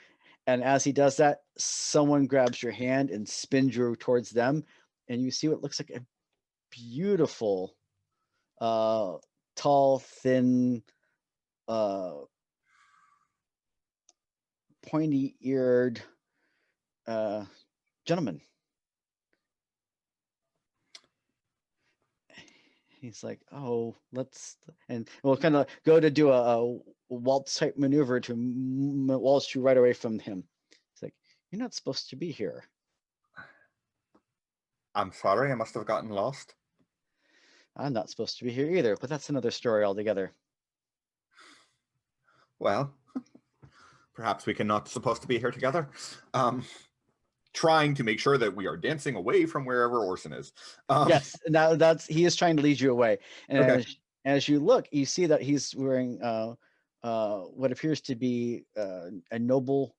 And as he does that, someone grabs your hand and spins you towards them, and you see what looks like a beautiful, tall, thin, pointy-eared gentleman. He's like, "Oh, let's," and we'll kind of go to do a waltz type maneuver to waltz you right away from him. He's like, "You're not supposed to be here." I'm sorry, I must have gotten lost. "I'm not supposed to be here either, but that's another story altogether." Well, perhaps we can not supposed to be here together. Trying to make sure that we are dancing away from wherever Orson is. Yes, now he is trying to lead you away, and Okay. as you look, you see that he's wearing what appears to be a noble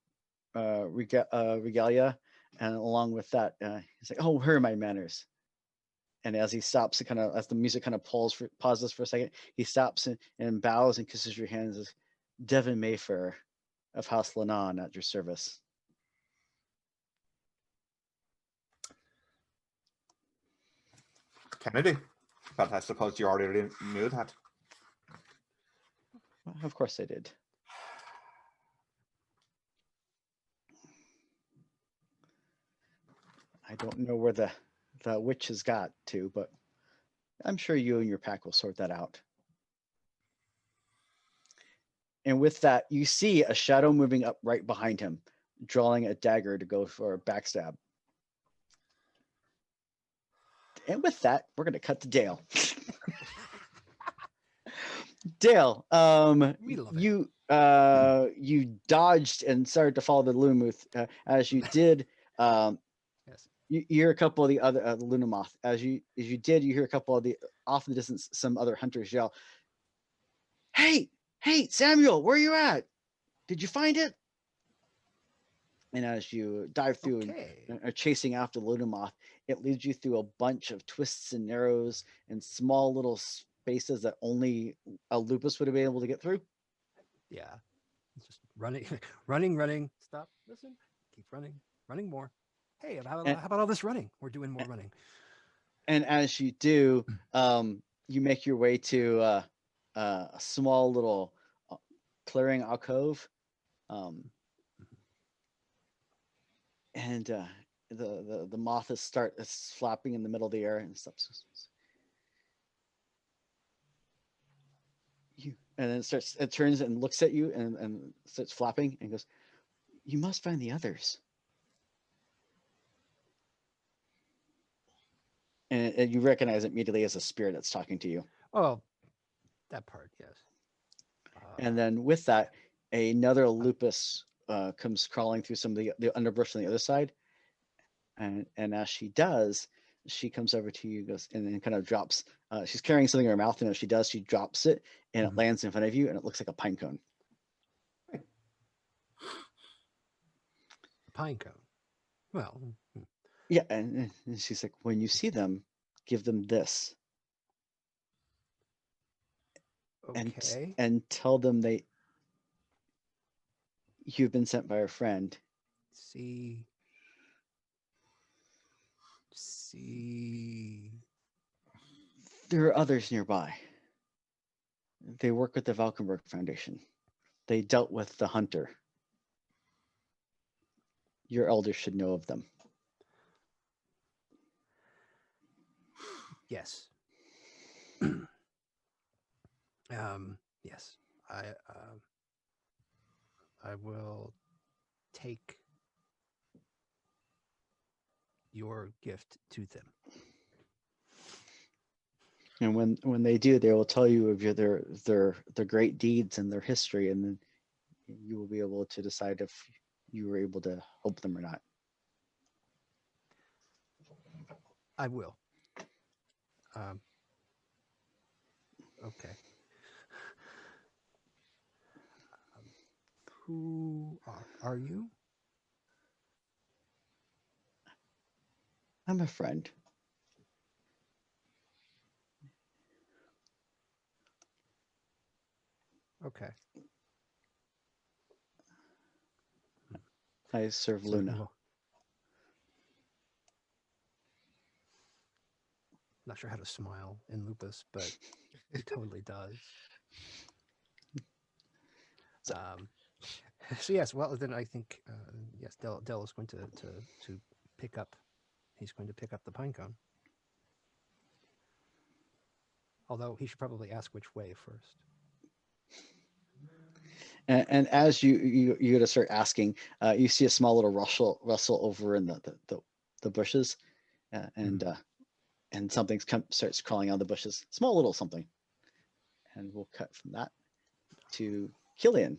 regalia, and along with that, he's like, "Oh, here are my manners." And as he stops, as the music kind of pauses for a second, he stops and bows and kisses your hand and says, "Devon Mayfair of House Lannon at your service." Kennedy, but I suppose you already knew that. Well, of course I did. I don't know where the witch has got to, but I'm sure you and your pack will sort that out. And with that, you see a shadow moving up right behind him, drawing a dagger to go for a backstab. And with that, we're going to cut to Dale. Dale, We love it. you dodged and started to follow the Lunamuth. As you did, Yes. you hear a couple of the other the Lunamoth. As you did, you hear a couple of the off in the distance. Some other hunters yell, "Hey, Samuel, where are you at? Did you find it?" And as you dive through Okay. and are chasing after the Lunamoth, it leads you through a bunch of twists and narrows and small little spaces that only a lupus would have been able to get through. Yeah. It's just running, running. Stop. Listen. Keep running. Running more. Hey, how about all this running? We're doing more running. And as you do, you make your way to a small little clearing alcove, and the moth is flapping in the middle of the air and stops. And then it turns and looks at you and starts flapping and goes, "You must find the others." And you recognize it immediately as a spirit that's talking to you. Oh, that part, yes. And then with that, another lupus comes crawling through some of the underbrush on the other side. And as she does, she comes over to you, goes, and then kind of drops. She's carrying something in her mouth, and as she does, she drops it, and it lands in front of you, and it looks like a pine cone. Pine cone. Well, Yeah, and she's like, "When you see them, give them this, okay. and tell them You've been sent by a friend. See. There are others nearby. They work with the Valkenburg Foundation. They dealt with the hunter. Your elders should know of them. Yes. Yes. I will take your gift to them. And when they do, they will tell you of their great deeds and their history, and then you will be able to decide if you were able to help them or not. I will. Okay. Who are you? I'm a friend. Okay. I serve So Luna. Not sure how to smile in lupus, but he totally does. So yes, well then I think yes, Del is going to pick up. He's going to pick up the pine cone. Although he should probably ask which way first. And as you go to start asking, you see a small little rustle over in the bushes, and something starts crawling out of the bushes. Small little something, and we'll cut from that to Killian.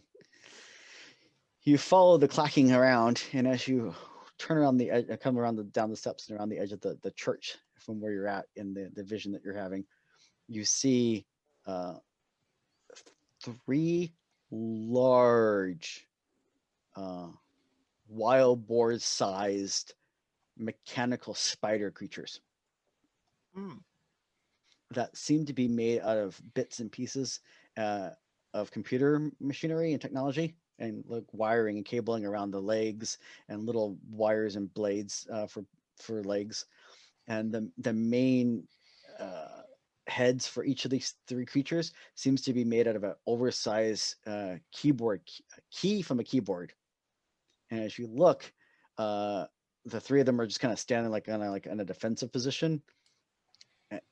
You follow the clacking around, and as you turn around the edge, come around down the steps and around the edge of the church from where you're at in the vision that you're having, you see 3 large wild boar-sized mechanical spider creatures that seem to be made out of bits and pieces of computer machinery and technology, and like wiring and cabling around the legs, and little wires and blades for legs, and the main heads for each of these 3 creatures seems to be made out of an oversized keyboard key from a keyboard. And as you look, the 3 of them are just kind of standing like in a defensive position,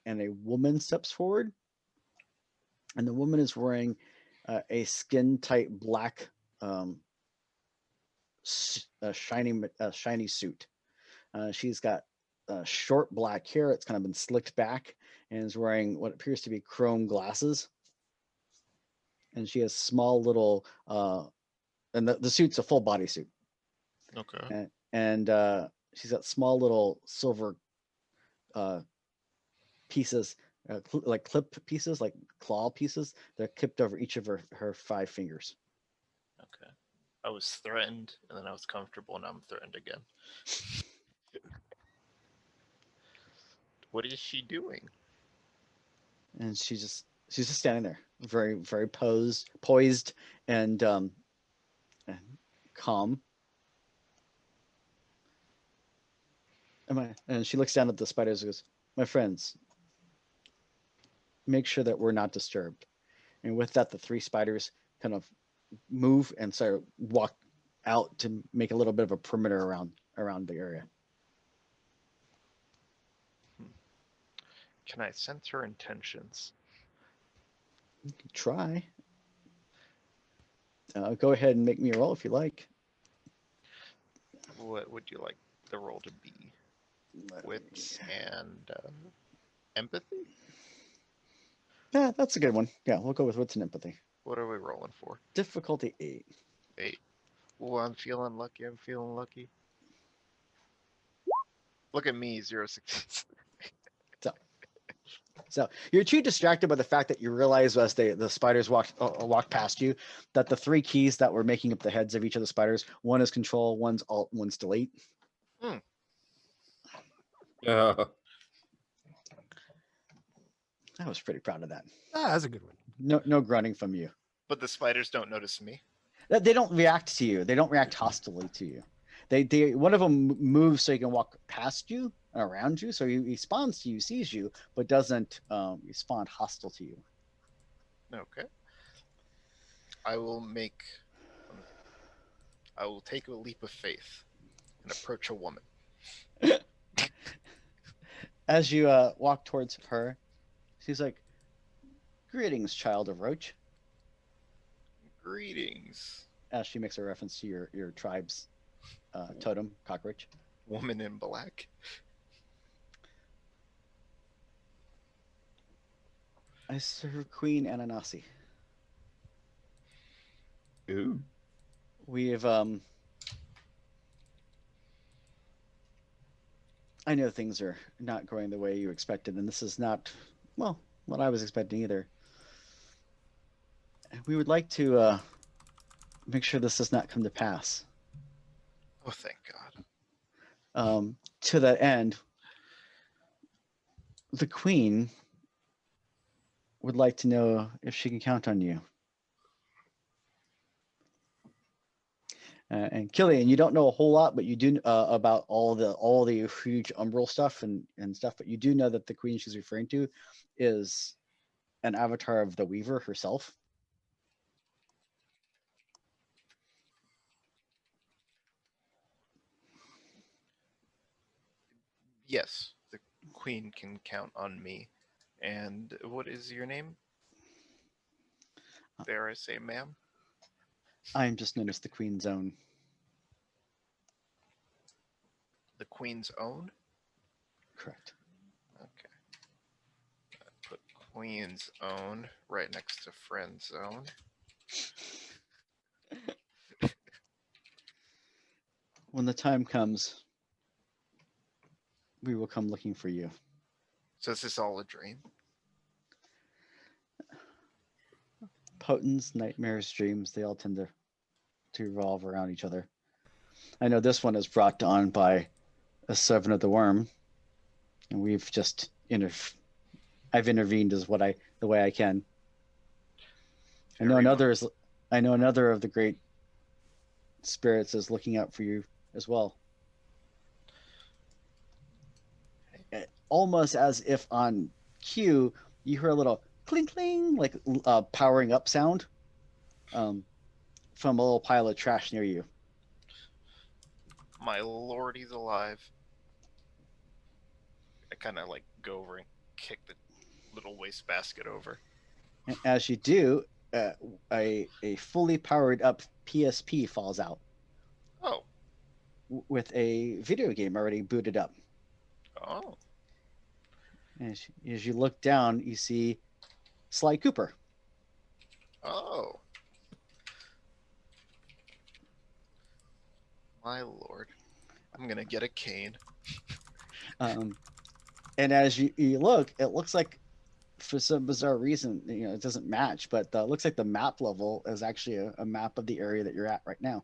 and a woman steps forward, and the woman is wearing a skin tight black shiny suit. She's got short black hair. It's kind of been slicked back, and is wearing what appears to be chrome glasses. And she has small little, and the suit's a full body suit. Okay. And she's got small little silver pieces, like clip pieces, like claw pieces. They're clipped over each of her 5 fingers. Okay. I was threatened, and then I was comfortable, and I'm threatened again. What is she doing? And she's just standing there, very very poised and calm. And she looks down at the spiders and goes, "My friends, make sure that we're not disturbed." And with that, the 3 spiders kind of move and start walk out to make a little bit of a perimeter around the area. Can I sense her intentions? Try. Go ahead and make me a roll if you like. What would you like the roll to be? Wits and empathy? Yeah, that's a good one. Yeah, we'll go with wits and empathy. What are we rolling for? Difficulty 8. 8. Oh, I'm feeling lucky. I'm feeling lucky. Look at me, 0 success. So you're too distracted by the fact that you realize as the spiders walk past you that the 3 keys that were making up the heads of each of the spiders, one is control, one's alt, one's delete. Yeah. I was pretty proud of that. That's a good one. No grunting from you. But the spiders don't notice me. They don't react to you. They don't react hostilely to you. They one of them moves so he can walk past you and around you. So he responds to you, sees you, but doesn't respond hostile to you. Okay. I will take a leap of faith and approach a woman. As you walk towards her, she's like, "Greetings, child of Roach." Greetings, As she makes a reference to your tribe's totem, cockroach. woman in black. I serve Queen Ananasi. Ooh. We've I know things are not going the way you expected, and this is not, well, what I was expecting either. We would like to make sure this does not come to pass. Oh, thank God. To that end, the Queen would like to know if she can count on you. And Killian, you don't know a whole lot, but you do about all the huge umbral stuff and stuff. But you do know that the Queen she's referring to is an avatar of the Weaver herself. Yes, the queen can count on me. And what is your name? Dare I say, ma'am? I am just known as the Queen's Own. The queen's own? Correct. Okay. Put queen's own right next to friend zone. When the time comes, we will come looking for you. So is this all a dream? Potens, nightmares, dreams, they all tend to revolve around each other. I know this one is brought on by a servant of the worm, and we've just I've intervened as the way I can. I know another of the great spirits is looking out for you as well. Almost as if on cue, you hear a little cling cling, like powering up sound from a little pile of trash near you. My lord, he's alive. I kind of like go over and kick the little wastebasket over. And as you do, a fully powered up PSP falls out. Oh. With a video game already booted up. Oh. As you look down, you see Sly Cooper. Oh. My lord. I'm going to get a cane. And as you look, it looks like, for some bizarre reason, it doesn't match, but it looks like the map level is actually a map of the area that you're at right now,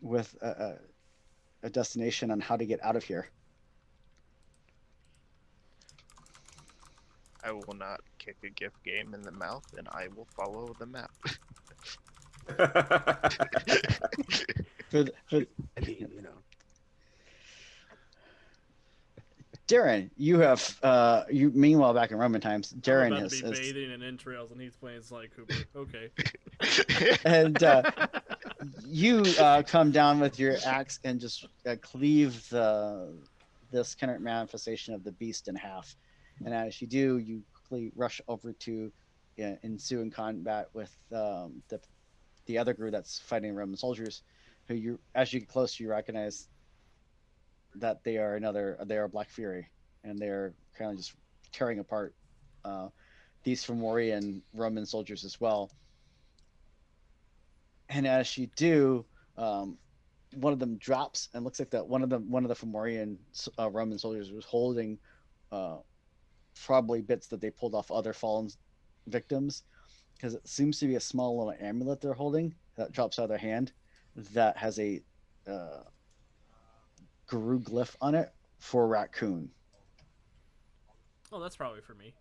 with a destination on how to get out of here. I will not kick a gift game in the mouth, and I will follow the map. I mean, Darren, you have you. Meanwhile, back in Roman times, Darren I'm about has to be bathing in entrails, and he's playing Sly Cooper. Okay. and you come down with your axe and just cleave this kind of manifestation of the beast in half. And as you do, you quickly rush over to ensue in combat with the other group that's fighting Roman soldiers, who as you get closer, you recognize that they are Black Fury, and they're kind of just tearing apart these Fomorian Roman soldiers as well. And as you do, one of them drops, and looks like that one of the Fomorian Roman soldiers was holding probably bits that they pulled off other fallen victims, because it seems to be a small little amulet they're holding that drops out of their hand that has a Guru glyph on it for raccoon. Oh, that's probably for me.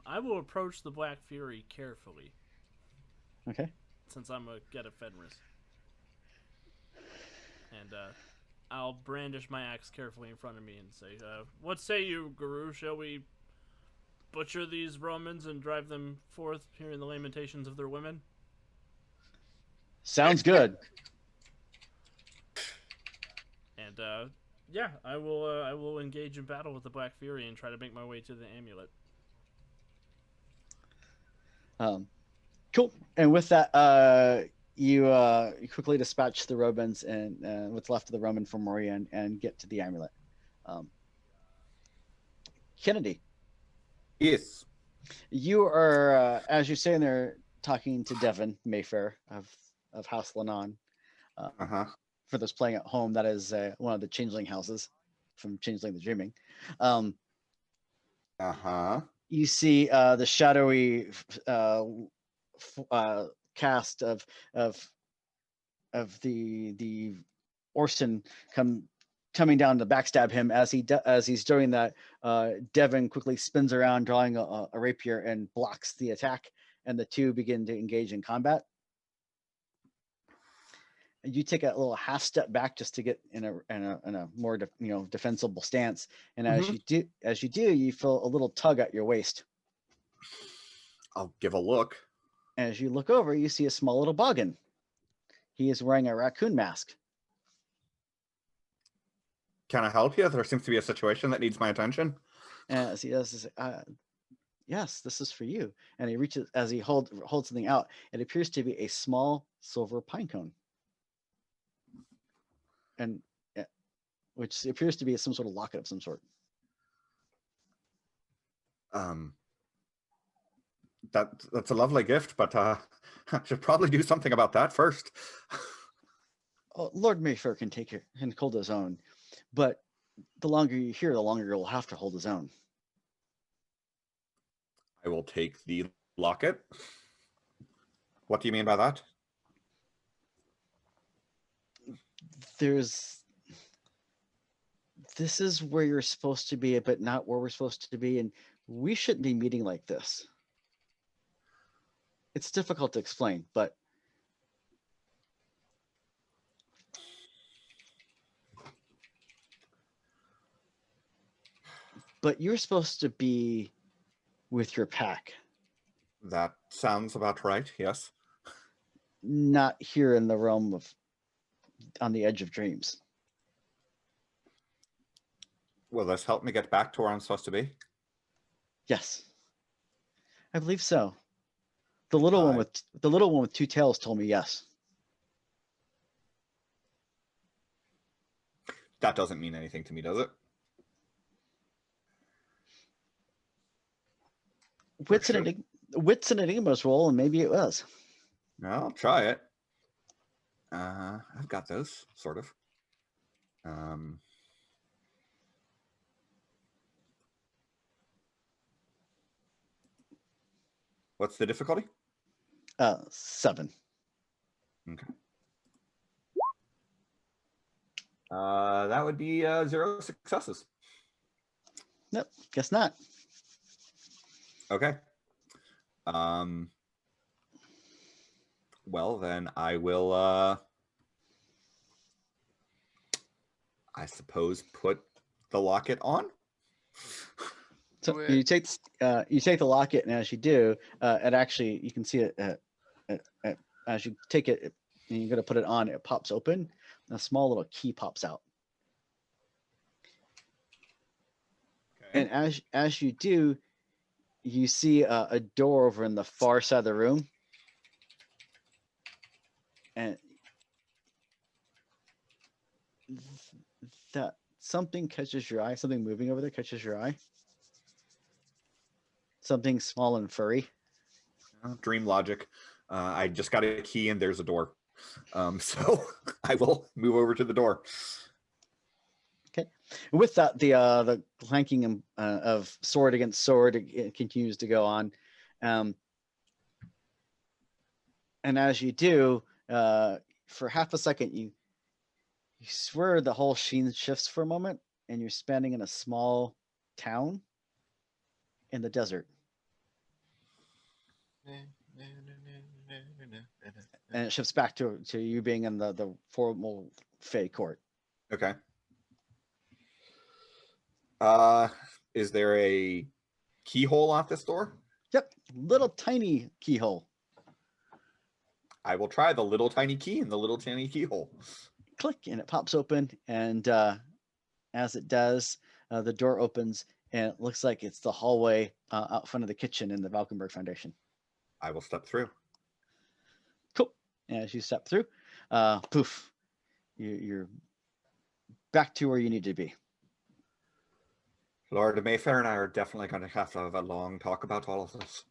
I will approach the Black Fury carefully, Okay. since I'm a Get a Fenris. And I'll brandish my axe carefully in front of me and say, "What say you, Guru? Shall we butcher these Romans and drive them forth, hearing the lamentations of their women?" Sounds good. And yeah, I will engage in battle with the Black Fury and try to make my way to the amulet. Cool. And with that, you quickly dispatch the Romans and what's left of the Roman from Moria and get to the amulet. Kennedy, Yes. you are as you're sitting there talking to Devin Mayfair of House Lannon. Uh-huh. For those playing at home, that is one of the changeling houses from Changeling the Dreaming. Uh-huh. You see the shadowy cast of the Orson coming down to backstab him as he's doing that. Devin quickly spins around, drawing a rapier, and blocks the attack, and the two begin to engage in combat. And you take a little half step back just to get in a more defensible stance, and as you do, you feel a little tug at your waist. I'll give a look. As you look over, you see a small little boggin. He is wearing a raccoon mask. Can I help you? There seems to be a situation that needs my attention. As he does, yes, this is for you. And he reaches, as he holds something out. It appears to be a small silver pine cone, and which appears to be some sort of locket of some sort. That's a lovely gift, but I should probably do something about that first. Oh, Lord Mayfair can hold his own, but the longer you're here, the longer you'll have to hold his own. I will take the locket. What do you mean by that? This is where you're supposed to be, but not where we're supposed to be, and we shouldn't be meeting like this. It's difficult to explain, but you're supposed to be with your pack. That sounds about right, yes. Not here in the realm of on the edge of dreams. Will this help me get back to where I'm supposed to be? Yes, I believe so. The little one with two tails told me yes. That doesn't mean anything to me, does it? Wits and enigmas roll, and maybe it was. No, I'll try it. I've got those, sort of. What's the difficulty? 7. Okay. That would be 0 successes. Nope, guess not. Okay. Well, then I will, I suppose, put the locket on. So you take the locket, and as you do, it actually, you can see it as you take it and you're going to put it on. It pops open, and a small little key pops out. Okay. And as you do, you see a door over in the far side of the room, and that something catches your eye. Something moving over there catches your eye. Something small and furry. Dream logic. I just got a key and there's a door. So I will move over to the door. Okay. With that, the clanking of sword against sword continues to go on. And as you do, for half a second, you swear the whole scene shifts for a moment, and you're standing in a small town in the desert. And it shifts back to you being in the formal Fey court. Okay. Is there a keyhole off this door? Yep, little tiny keyhole. I will try the little tiny key in the little tiny keyhole. Click, and it pops open, and as it does, the door opens, and it looks like it's the hallway out front of the kitchen in the Valkenburg Foundation. I will step through. Cool. And as you step through, poof, you're back to where you need to be. Lord Mayfair and I are definitely going to have a long talk about all of this.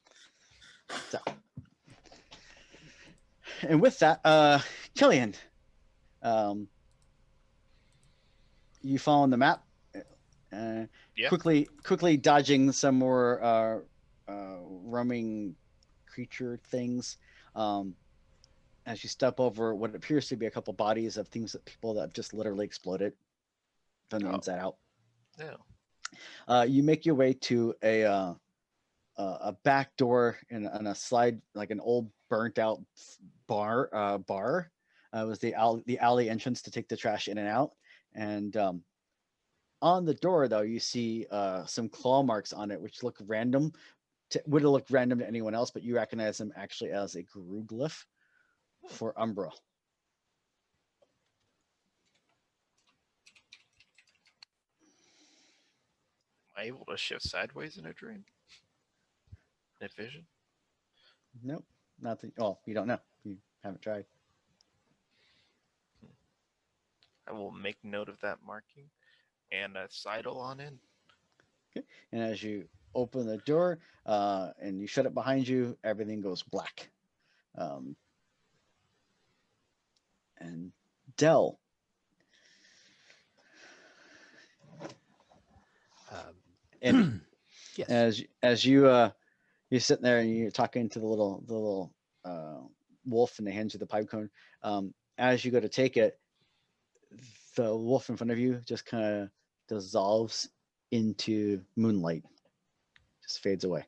So, and with that, Killian, you follow the map, Yeah. quickly dodging some more roaming creature things. As you step over what appears to be a couple bodies of people that have just literally exploded from the inside out. Yeah. You make your way to a back door in a slide, like an old burnt out bar. It was the alley entrance to take the trash in and out. And on the door, though, you see some claw marks on it, which look random. Would have looked random to anyone else, but you recognize them actually as a guru glyph for Umbra. Am I able to shift sideways in a dream? In a vision? Nope, nothing. Oh, you don't know. You haven't tried. I will make note of that marking and sidle on in. Okay. And as you open the door and you shut it behind you, everything goes black. And Dell. And Yes. as you're sitting there and you're talking to the little wolf in the hands of the pipe cone, as you go to take it, the wolf in front of you just kind of dissolves into moonlight, just fades away.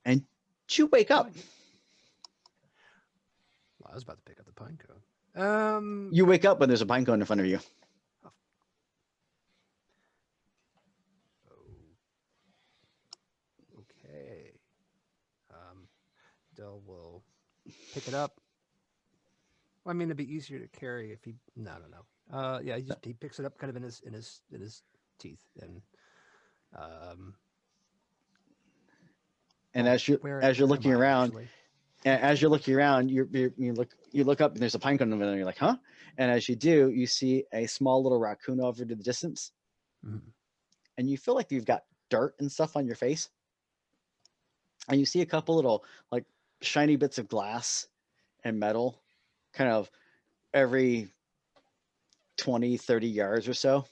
And you wake up. Well, I was about to pick up the pine cone. You wake up when there's a pine cone in front of you. Okay. Dell will pick it up. Well, I mean, it'd be easier to carry if he. No. Yeah, he picks it up kind of in his teeth, and as you're looking around, you look up and there's a pine cone over there. And you're like, huh? And as you do, you see a small little raccoon over to the distance, and you feel like you've got dirt and stuff on your face, and you see a couple little like shiny bits of glass and metal, kind of every 20-30 yards or so.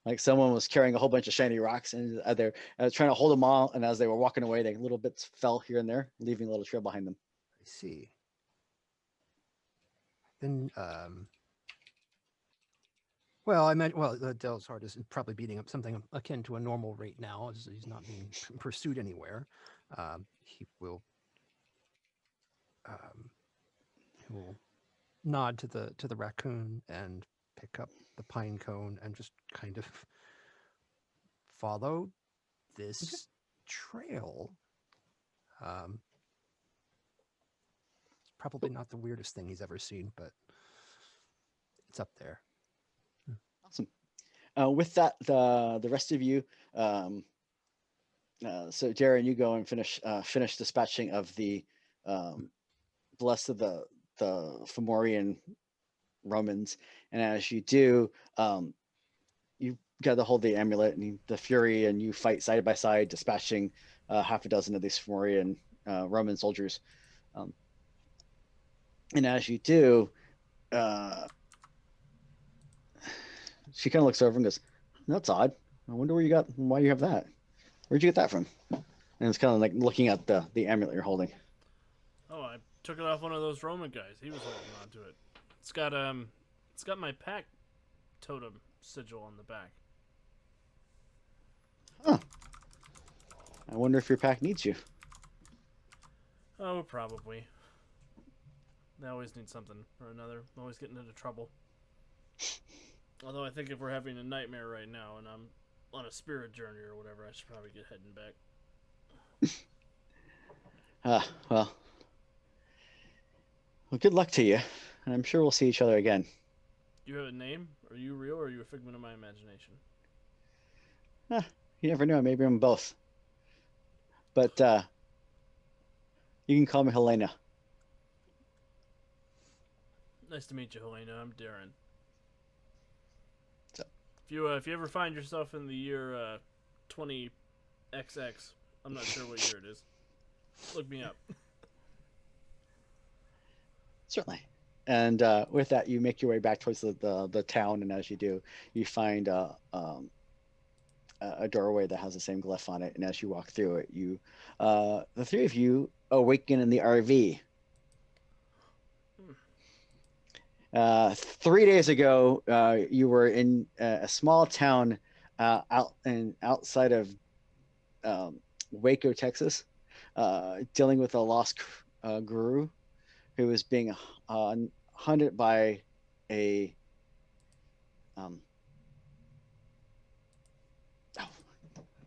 Like someone was carrying a whole bunch of shiny rocks and they're trying to hold them all. And as they were walking away, they little bits fell here and there, leaving a little trail behind them. I see. Then, Dell's heart is probably beating up something akin to a normal rate now, as he's not being pursued anywhere. He will nod to the raccoon and pick up the pine cone and just kind of follow this trail. Probably not the weirdest thing he's ever seen, but it's up there. Awesome. With that, the rest of you, so Darren, you go and finish dispatching of the blessed of the Fomorian Romans, and as you do, you got to hold the amulet and the Fury, and you fight side by side, dispatching half a dozen of these Fomorian Roman soldiers. And as you do, she kind of looks over and goes, "That's odd. I wonder why you have that. Where'd you get that from?" And it's kind of like looking at the amulet you're holding. Oh, I took it off one of those Roman guys. He was holding on to it. It's got my pack totem sigil on the back. Huh. I wonder if your pack needs you. Oh, probably. They always need something or another. Always getting into trouble. Although I think if we're having a nightmare right now and I'm on a spirit journey or whatever, I should probably get heading back. Well, good luck to you. And I'm sure we'll see each other again. You have a name? Are you real or are you a figment of my imagination? You never know. Maybe I'm both. But you can call me Helena. Nice to meet you, Helena. I'm Darren. So. If you ever find yourself in the year 20XX, I'm not sure what year it is. Look me up. Certainly. And with that, you make your way back towards the town, and as you do, you find a doorway that has the same glyph on it. And as you walk through it, the three of you awaken in the RV. 3 days ago, you were in a small town outside of Waco, Texas, dealing with a lost guru who was being hunted by a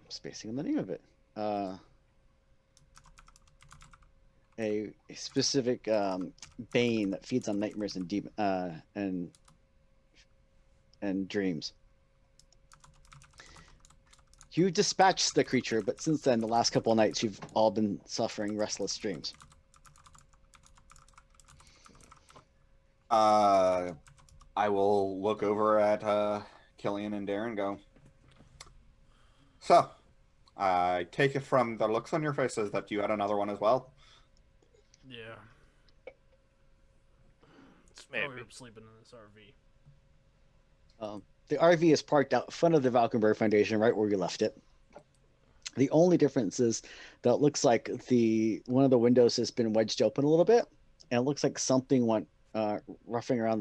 spacing on the name of it. A specific bane that feeds on nightmares and dreams. You dispatched the creature, but since then, the last couple of nights, you've all been suffering restless dreams. I will look over at Killian and Darren and go, so, I take it from the looks on your faces that you had another one as well. Yeah. It's Maybe. probably sleeping in this RV. The RV is parked out front of the Valkenburg Foundation, right where you left it. The only difference is that it looks like one of the windows has been wedged open a little bit, and it looks like something went rummaging around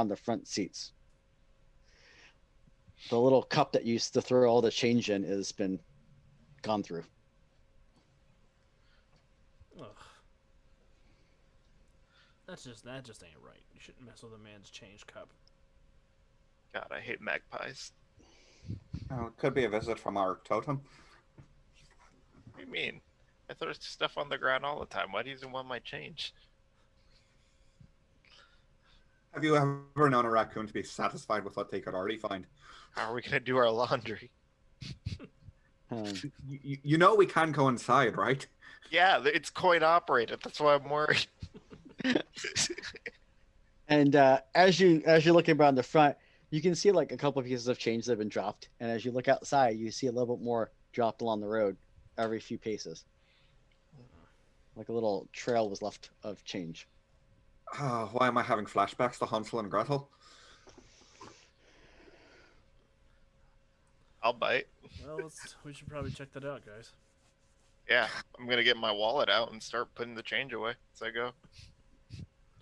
the front seats. The little cup that used to throw all the change in has been gone through. Ugh. That just ain't right. You shouldn't mess with a man's change cup. God, I hate magpies. Oh, it could be a visit from our totem. What do you mean? I throw stuff on the ground all the time. Why do you even want my change? Have you ever known a raccoon to be satisfied with what they could already find? How are we gonna do our laundry? You know we can go inside, right? Yeah, it's coin operated. That's why I'm worried. And as you're looking around the front, you can see like a couple of pieces of change that have been dropped. And as you look outside, you see a little bit more dropped along the road every few paces. Like a little trail was left of change. Why am I having flashbacks to Hansel and Gretel? I'll bite. Well, we should probably check that out, guys. Yeah, I'm gonna get my wallet out and start putting the change away as I go.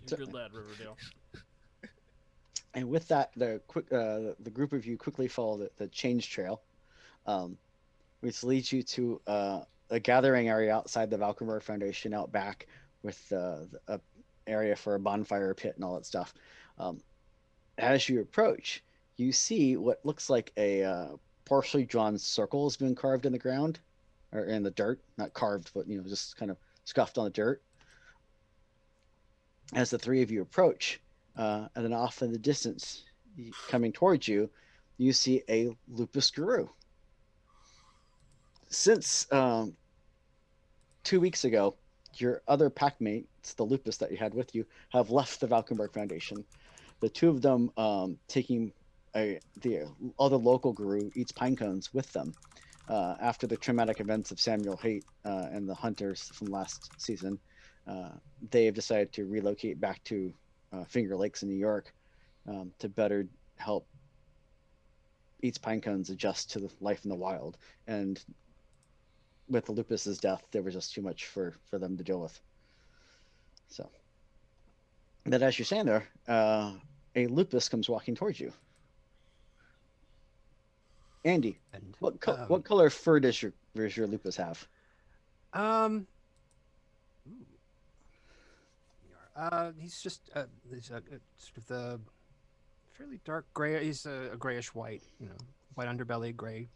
You're a good lad, Riverdale. And with that, the group of you quickly follow the change trail, which leads you to a gathering area outside the Valkenburg Foundation out back with a area for a bonfire pit and all that stuff. As you approach, you see what looks like a partially drawn circle has been carved in the ground or in the dirt, not carved, but just kind of scuffed on the dirt. As the three of you approach, and then off in the distance, coming towards you, you see a lupus guru. Since 2 weeks ago, your other packmates, the lupus that you had with you, have left the Valkenburg Foundation. The two of them taking the other local guru eats pine cones with them after the traumatic events of Samuel Haight and the hunters from last season. They have decided to relocate back to Finger Lakes in New York to better help Eats Pine Cones adjust to the life in the wild. And with the lupus's death, there was just too much for them to deal with. So, but as you're standing there, a lupus comes walking towards you. Andy, And what color fur does your lupus have? Ooh, he's just he's sort of the fairly dark gray. He's a grayish white, white underbelly, gray.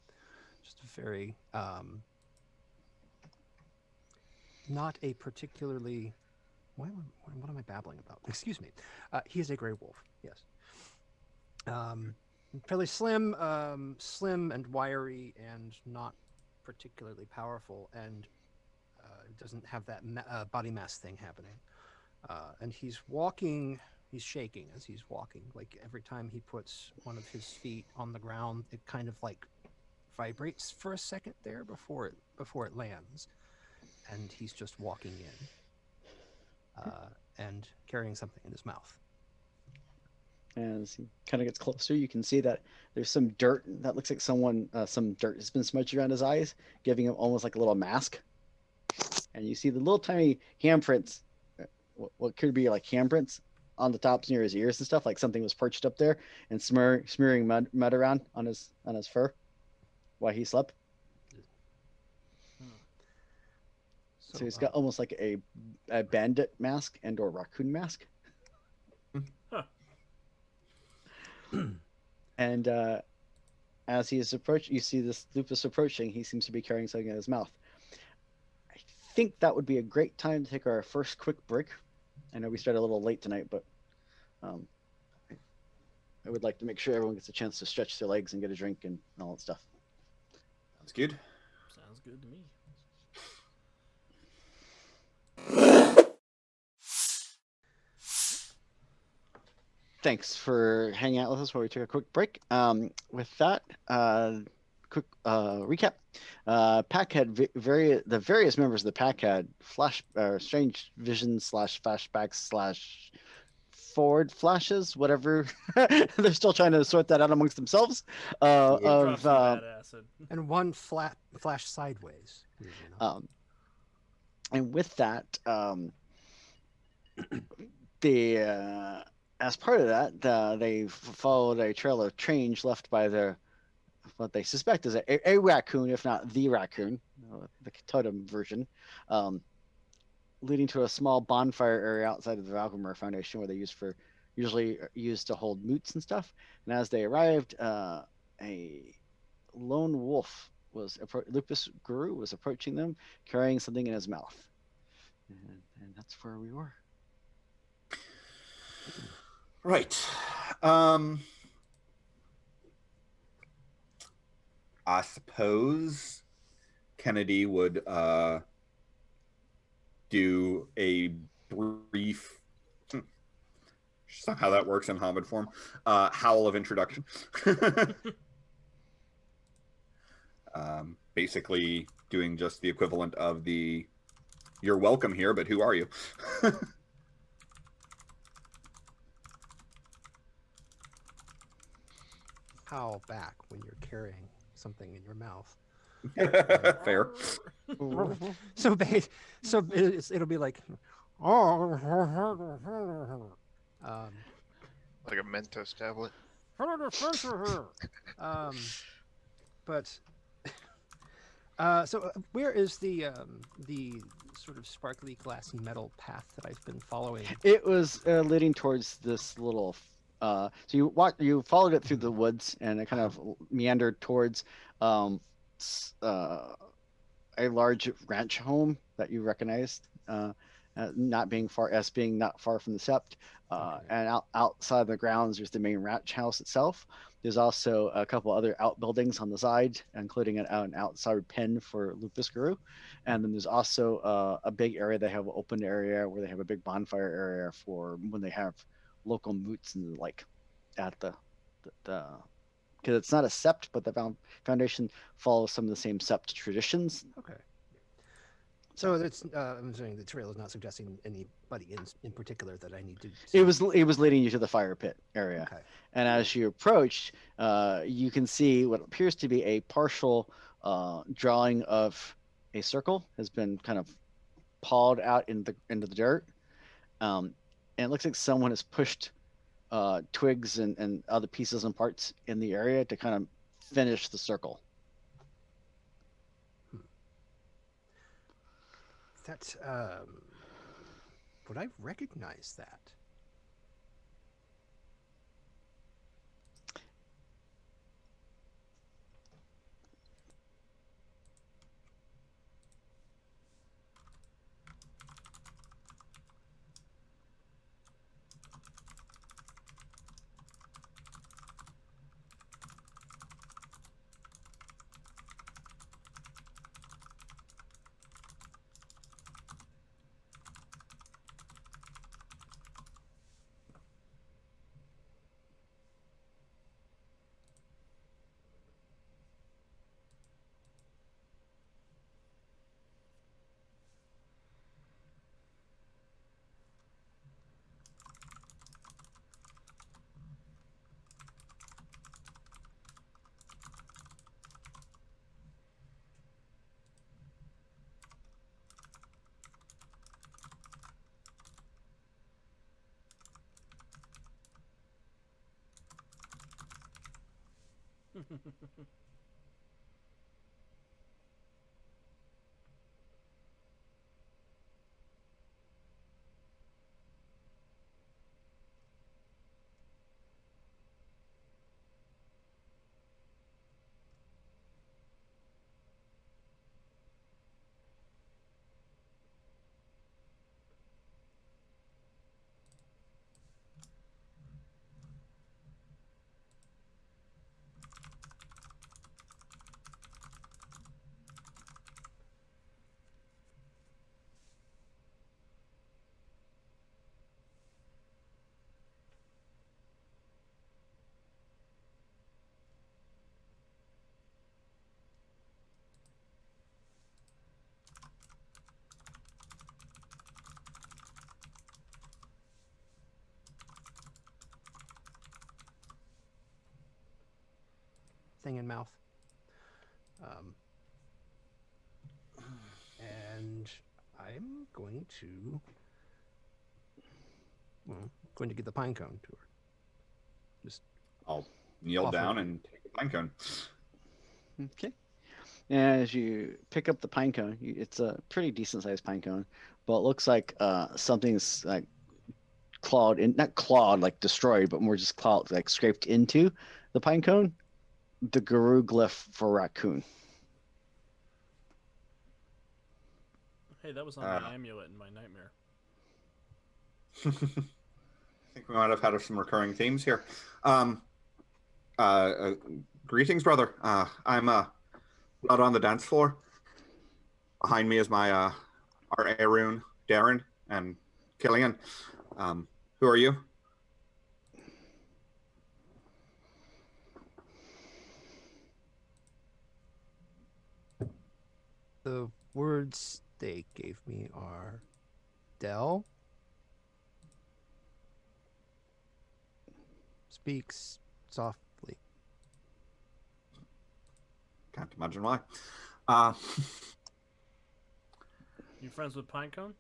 Just a very not a particularly. What am I babbling about? Excuse me. He is a gray wolf. Yes. Fairly slim and wiry, and not particularly powerful, and doesn't have that body mass thing happening. And he's walking. He's shaking as he's walking. Like every time he puts one of his feet on the ground, it kind of like vibrates for a second there before it lands, and he's just walking in and carrying something in his mouth. As he kind of gets closer, you can see that there's some dirt that looks like some dirt has been smudged around his eyes, giving him almost like a little mask. And you see the little tiny handprints, what could be like handprints on the tops near his ears and stuff, like something was perched up there and smearing mud around on his fur while he slept. So he's got almost like a bandit mask and or raccoon mask. Huh. And as he is you see this lupus approaching. He seems to be carrying something in his mouth. I think that would be a great time to take our first quick break. I know we started a little late tonight, but I would like to make sure everyone gets a chance to stretch their legs and get a drink and all that stuff. Sounds good. Sounds good to me. Thanks for hanging out with us while we took a quick break. With that, quick recap. Pack had the various members of the pack had strange visions / flashbacks / forward flashes, whatever. They're still trying to sort that out amongst themselves. Drop some bad acid. And one flash sideways. And with that, as part of that, they followed a trail of change left by what they suspect is a raccoon, if not the raccoon, the totem version, leading to a small bonfire area outside of the Valkenburg Foundation, where they usually used to hold moots and stuff. And as they arrived, a lone wolf Lupus Guru was approaching them, carrying something in his mouth, and that's where we were. Right. I suppose Kennedy would do a brief, how that works in Hobbit form, howl of introduction. Basically doing just the equivalent of the "You're welcome here, but who are you?" Howl back when you're carrying something in your mouth. Fair. So it'll be like, like a Mentos tablet. But so where is the sort of sparkly glassy metal path that I've been following? It was leading towards this little. So you followed it through the woods, and it kind of meandered towards a large ranch home that you recognized, not being far from the sept. And outside the grounds, there's the main ranch house itself. There's also a couple other outbuildings on the side, including an outside pen for Lupus Guru. And then there's also a big area. They have an open area where they have a big bonfire area for when they have local moots and like at the because it's not a sept, but the foundation follows some of the same sept traditions. Okay. So that's I'm saying the trail is not suggesting anybody in particular that I need to see. It was leading you to the fire pit area. Okay. And as you approach, you can see what appears to be a partial drawing of a circle has been kind of pawed out into the dirt. And it looks like someone has pushed twigs and other pieces and parts in the area to kind of finish the circle. That would I recognize that? Thing in mouth. And I'm going to, going to give the pine cone to her. Just I'll kneel offer down it. and take the pine cone. Okay. And as you pick up the pine cone, it's a pretty decent sized pine cone, but it looks like something's like clawed in, not clawed like destroyed, but more just clawed like scraped into the pine cone. The guru glyph for raccoon. Hey, that was on the amulet in my nightmare. I think we might have had some recurring themes here. Greetings, brother. I'm out on the dance floor. Behind me is my our Arun, Darren, and Killian. Who are you? The words they gave me are Dell speaks softly. Can't imagine why. You friends with Pinecone?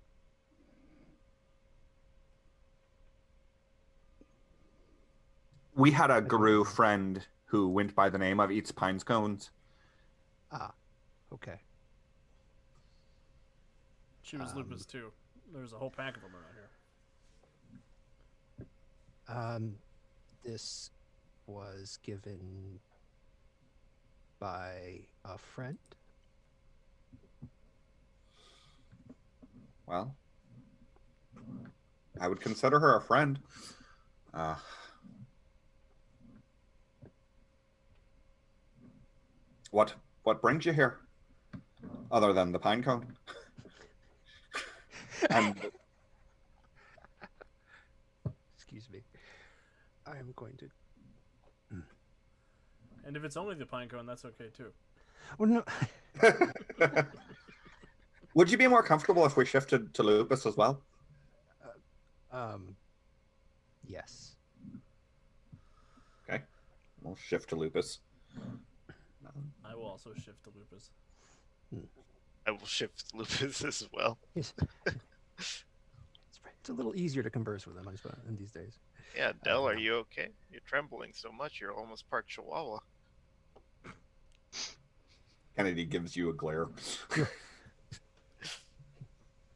We had a guru friend who went by the name of Eats Pines Cones. Ah, okay. She was lupus too. There's a whole pack of them around here. This was given by a friend. Well, I would consider her a friend. What brings you here, other than the pine cone? And Excuse me. I am going to. And if it's only the Pinecone, that's okay too. Well, no. would you be more comfortable if we shifted to lupus as well? Yes. Okay, we'll shift to lupus. I will also shift to lupus. I will shift lupus as well. Yes. It's a little easier to converse with them, I suppose, in these days. Yeah, Dell, are you okay? You're trembling so much, you're almost part Chihuahua. Kennedy gives you a glare.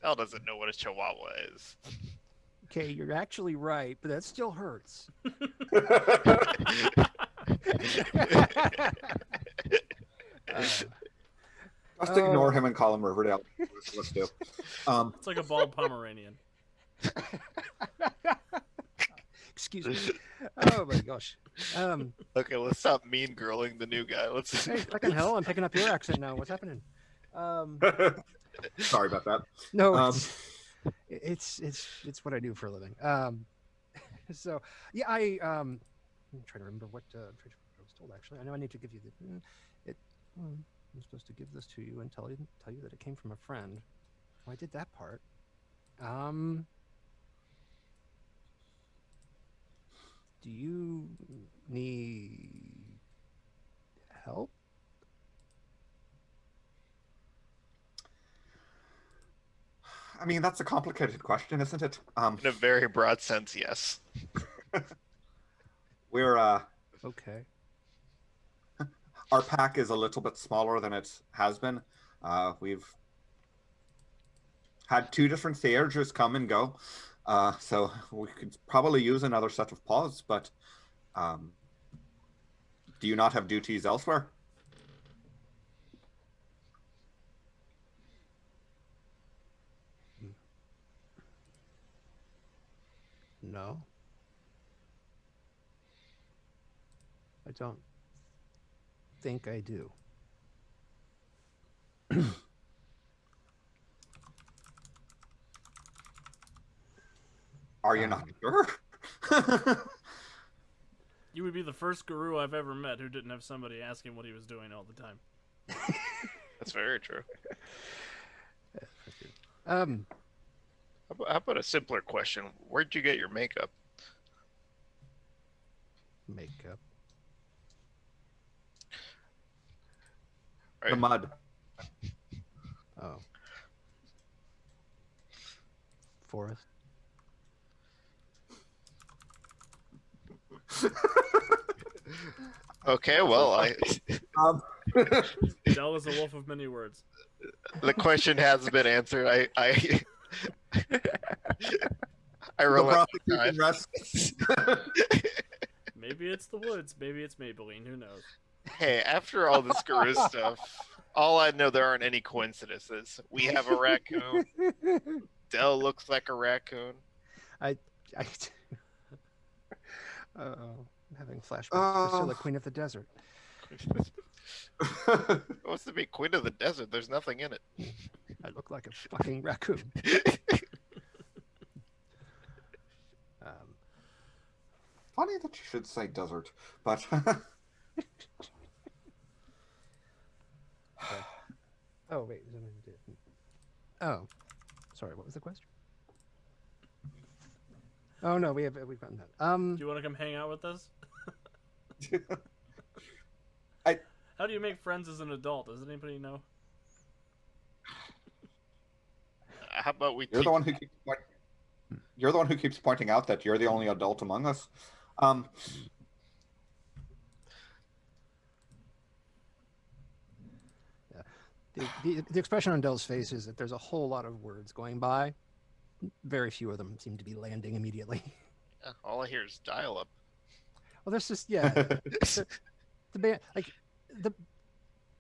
Al doesn't know what a chihuahua is. Okay, you're actually right, but that still hurts. Just ignore him and call him Riverdale. Let's do. It's like a bald Pomeranian. Excuse me. Oh my gosh. Okay, let's stop mean girling the new guy. Let's. Hey, fucking hell! I'm picking up your accent now. What's happening? Sorry about that. No, it's what I do for a living. So yeah, I'm trying to remember what I was told. Actually, I know I need to give you the. I'm supposed to give this to you and tell you that it came from a friend. Oh, I did that part. Do you need help? I mean, that's a complicated question, isn't it? In a very broad sense, yes. We're Okay. our pack is a little bit smaller than it has been. We've had 2 different Theurgers come and go, so we could probably use another set of paws. But do you not have duties elsewhere? No. I don't think I do. Are you not sure? You would be the first guru I've ever met who didn't have somebody asking what he was doing all the time. That's very true. How How about a simpler question? Where'd you get your makeup? makeup? The mud. Oh. Forest. Okay, well, Dell is a wolf of many words. the question has been answered. I The relented. prosecution rests. Maybe it's the woods. Maybe it's Maybelline. Who knows? Hey, after all this guru stuff, all I know there aren't any coincidences. We have a raccoon. Dell looks like a raccoon. I'm having flashbacks to Priscilla, Queen of the Desert. What's to be Queen of the Desert? There's nothing in it. I look like a fucking raccoon. Funny that you should say desert, but Oh wait. Oh, sorry. What was the question? Oh no, we've gotten that. Do you want to come hang out with us? How do you make friends as an adult? Does anybody know? How about we? you're the one who keeps pointing out that you're the only adult among us. The expression on Dell's face is that there's a whole lot of words going by. Very few of them seem to be landing immediately. All I hear is dial-up. Well, there's just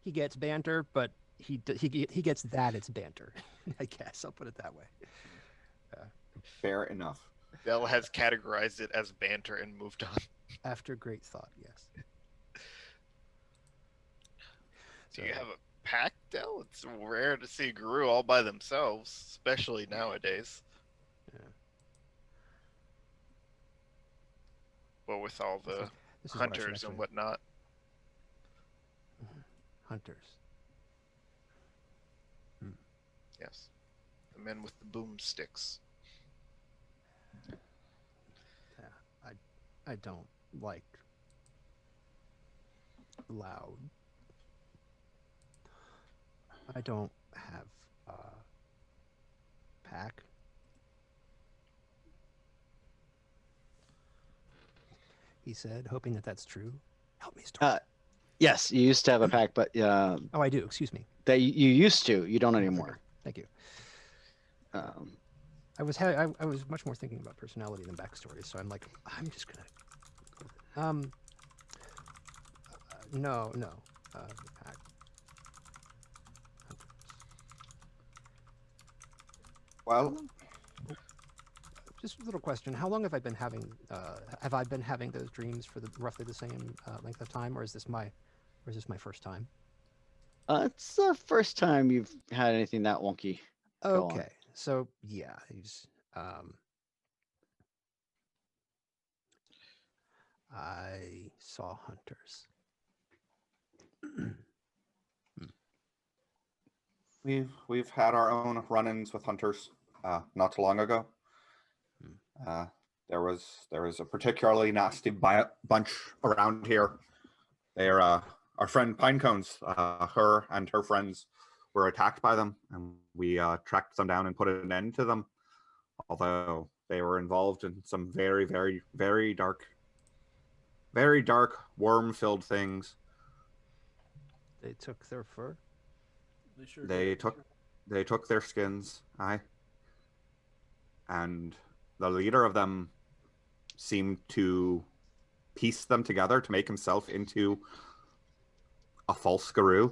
he gets banter, but he gets that it's banter. I guess I'll put it that way. Fair enough. Dell has categorized it as banter and moved on. After great thought, yes. Do you have a pack, Dell? It's rare to see guru all by themselves, especially nowadays. Yeah. Well, with all the This is what I should hunters actually- and whatnot. Hunters. Yes. The men with the boomsticks. Yeah, I don't like loud. I don't have a pack. He said, hoping that that's true. Help me, Storm. Yes, you used to have a pack, but Oh, I do. Excuse me. that you used to. You don't anymore. Thank you. Um, I was much more thinking about personality than backstory, so I'm like, I'm just gonna. No, no. Pack. Well, Just a little question. How long have I been having? Have I been having those dreams for roughly the same length of time, or is this my first time? it's the first time you've had anything that wonky. Go on. Okay, so yeah, he's. I saw hunters. we've had our own run-ins with hunters not too long ago. There was a particularly nasty bunch around here. They're our friend Pinecones. Her and her friends were attacked by them, and we tracked them down and put an end to them. Although they were involved in some very, very, very dark, worm-filled things. They took their fur. They sure They did. took their skins. And the leader of them seemed to piece them together to make himself into a false guru.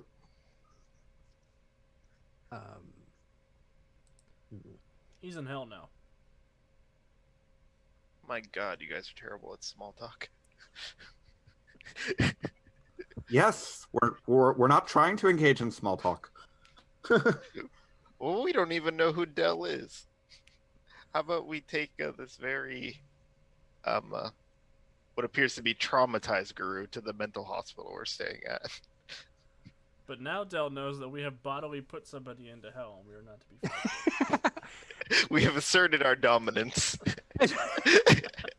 He's in hell now. My God, you guys are terrible at small talk. Yes, we're not trying to engage in small talk. Well, we don't even know who Dell is. How about we take this very, what appears to be traumatized guru to the mental hospital we're staying at? But now Dell knows that we have bodily put somebody into hell, and we are not to be found. We have asserted our dominance.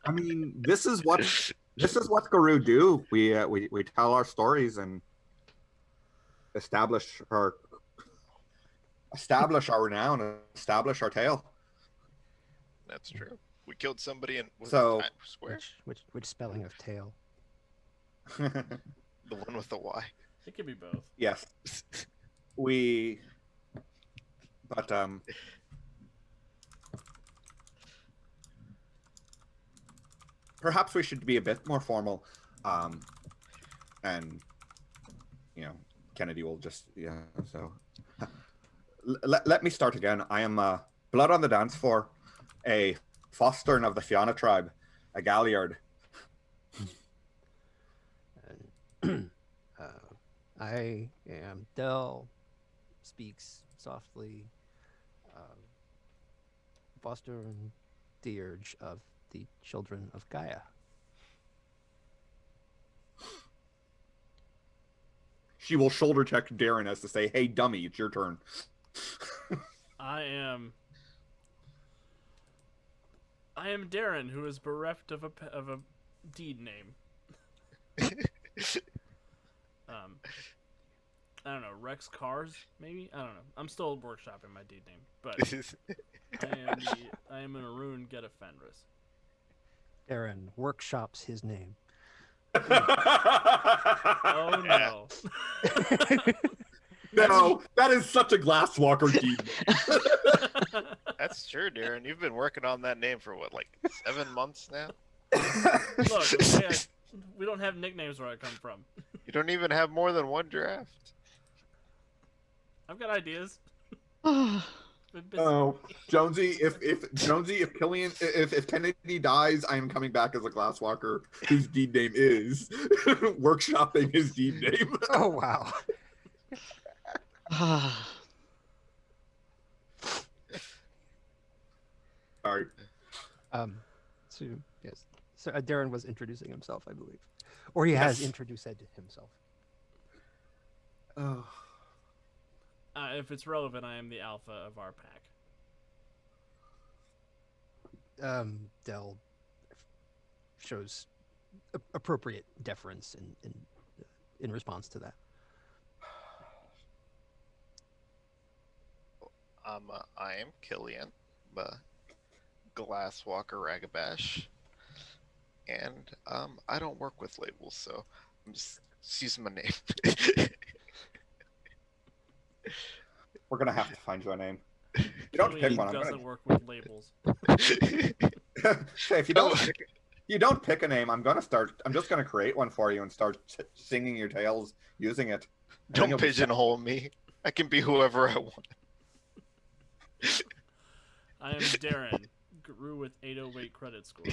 I mean, this is what guru do. We tell our stories and establish our renown, and establish our tale. That's true. We killed somebody in So- Times Square. Which spelling of tail? The one with the Y. It could be both. Yes, but perhaps we should be a bit more formal, and Kennedy will just so let me start again. I am blood on the dance floor, a Fostern of the Fianna tribe, a Galliard. I am Dell, speaks softly, foster and Deirdre of the children of Gaia. She will shoulder check Darren as to say, "Hey, dummy, it's your turn." I am Darren, who is bereft of a deed name. I don't know, Rex Cars, maybe? I don't know. I'm still workshopping my deed name, but I am an Arun Geta Fenris. Aaron workshops his name. Oh no. No, that is such a Glasswalker deed. That's true, Darren. You've been working on that name for what, like 7 months now? Look, we don't have nicknames where I come from. You don't even have more than one draft. I've got ideas. Been busy. Oh, Jonesy, if Killian, if Kennedy dies, I am coming back as a Glasswalker whose deed name is workshopping his deed name. Oh wow. Sorry. So yes. So Darren was introducing himself, I believe, or he has introduced himself. Oh. If it's relevant, I am the alpha of our pack. Dell shows appropriate deference in response to that. I am Killian, the Glasswalker Ragabash, and I don't work with labels, so I'm just Just use my name. We're gonna have to find you a name. You don't pick Killian one. I'm doesn't gonna... work with labels. Shay, if you don't pick a name, I'm just gonna create one for you and start singing your tales using it. And then Don't you'll be pigeonhole me. I can be whoever I want. I am Darren, Guru with 808 credit score.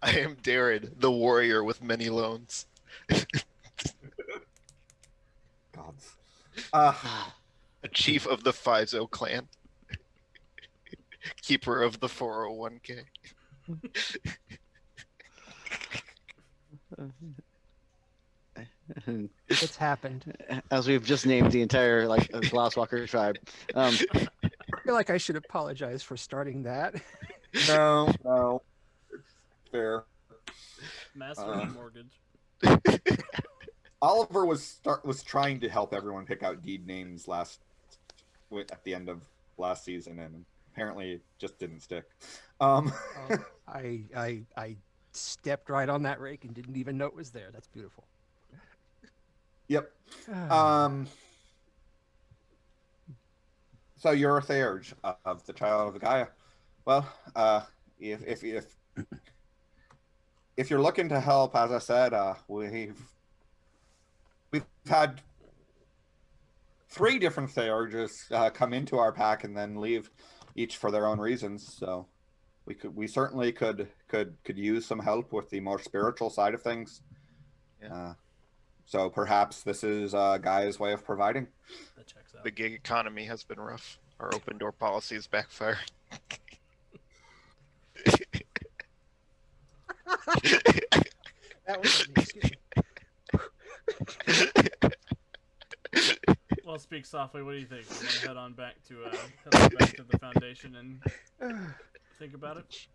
I am Darren, the warrior with many loans. Gods. A chief of the Fizo clan. Keeper of the 401k. It's happened. As we've just named the entire Glasswalker tribe. I feel like I should apologize for starting that. No, it's fair. Master mortgage. Oliver was trying to help everyone pick out deed names at the end of last season, and apparently it just didn't stick. I stepped right on that rake and didn't even know it was there. That's beautiful. Yep. So you're a Theurge of the Child of Gaia. Well, if you're looking to help, as I said, we've had 3 different Theurges come into our pack and then leave, each for their own reasons. So we certainly could use some help with the more spiritual side of things. Yeah. So perhaps this is Gaia's way of providing. That checks out. The gig economy has been rough. Our open door policy is backfiring. That was excuse me. Well, speak softly. What do you think? You want to head on back to the foundation and think about it?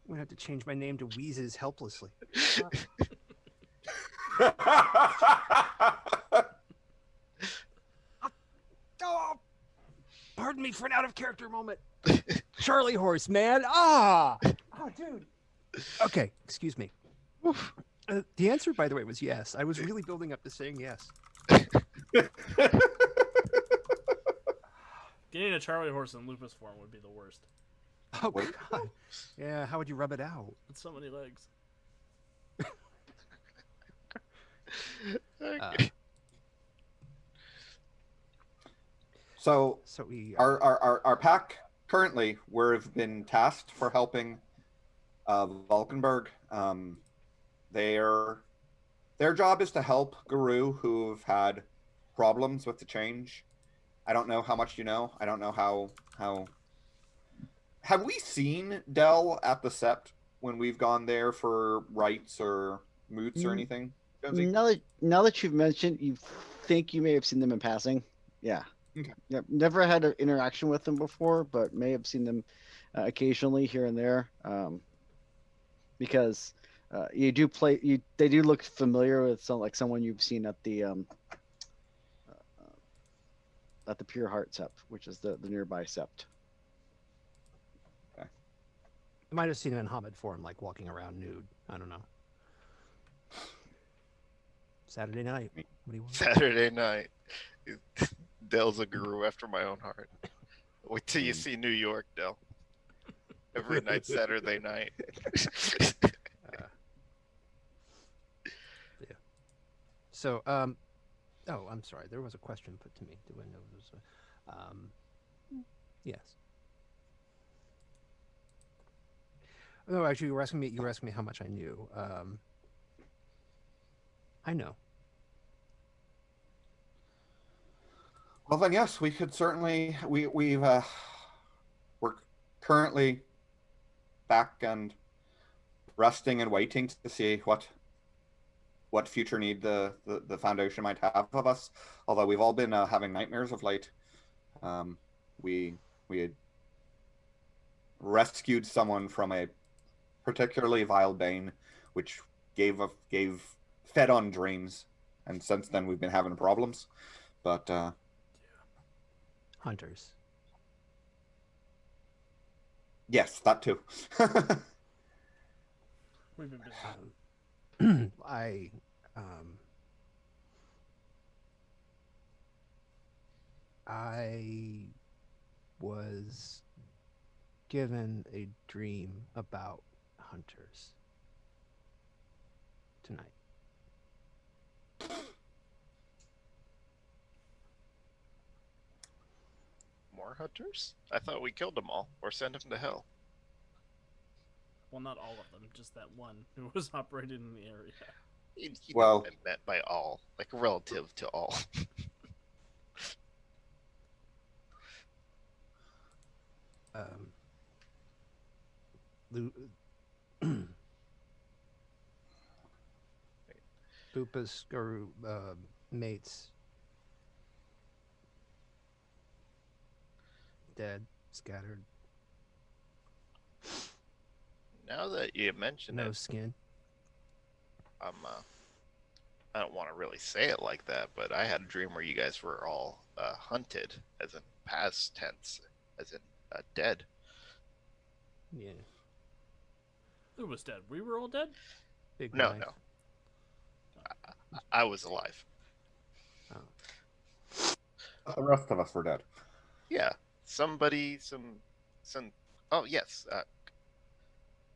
I'm gonna have to change my name to Wheezes helplessly. Oh, pardon me for an out of character moment. Charlie horse, man. Oh, dude. Okay, excuse me. The answer, by the way, was yes. I was really building up to saying yes. Getting a Charlie horse in lupus form would be the worst. Oh God. Yeah. How would you rub it out? With so many legs. So we our pack currently, we've been tasked for helping Valkenburg. Their job is to help Guru, who've had problems with the change. I don't know how much you know. I don't know how. Have we seen Dell at the Sept when we've gone there for rites or moots or anything? Jonesy? Now that you've mentioned, you think you may have seen them in passing. Yeah. Okay. Yep. Never had an interaction with them before, but may have seen them occasionally here and there. Because they do look familiar with someone you've seen at the Pure Heart Sept, which is the nearby Sept. I might have seen him in Hamid form, like walking around nude. I don't know. Saturday night. What do you want? Saturday night. Dell's a guru after my own heart. Wait till you see New York, Dell. Every night, Saturday night. Yeah. So, oh, I'm sorry. There was a question put to me. Do I know this? Yes. No, actually, you were asking me how much I knew. I know. Well, then, yes, we could certainly. We're currently back and resting and waiting to see what future need the Foundation might have of us. Although we've all been having nightmares of late. We had rescued someone from a particularly vile bane, which fed on dreams, and since then we've been having problems. But Hunters. Yes, that too. We've been busy. I I was given a dream about hunters tonight. More hunters? I thought we killed them all or sent them to hell. Well, not all of them, just that one who was operating in the area. He Well- never meant by all, like relative to all. Um, Lu- Lupa's or mates dead, scattered, Now that you mention no it, skin. I don't want to really say it like that, but I had a dream where you guys were all hunted, as in past tense, as in dead. Yeah, Who was dead? We were all dead? big No, knife. no, I was alive. Oh. The rest of us were dead. Yeah, somebody, some. Oh yes,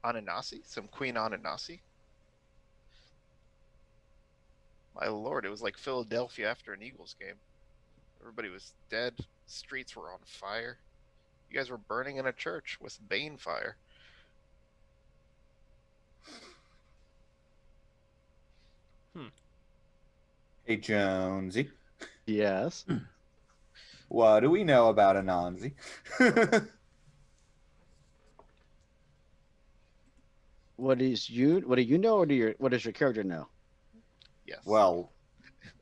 Ananasi, some Queen Ananasi. My lord, it was like Philadelphia after an Eagles game. Everybody was dead. Streets were on fire. You guys were burning in a church with Bane fire. Hey, Jonesy. Yes. What do we know about Anansi? What do you know, or what does your character know? Yes. Well,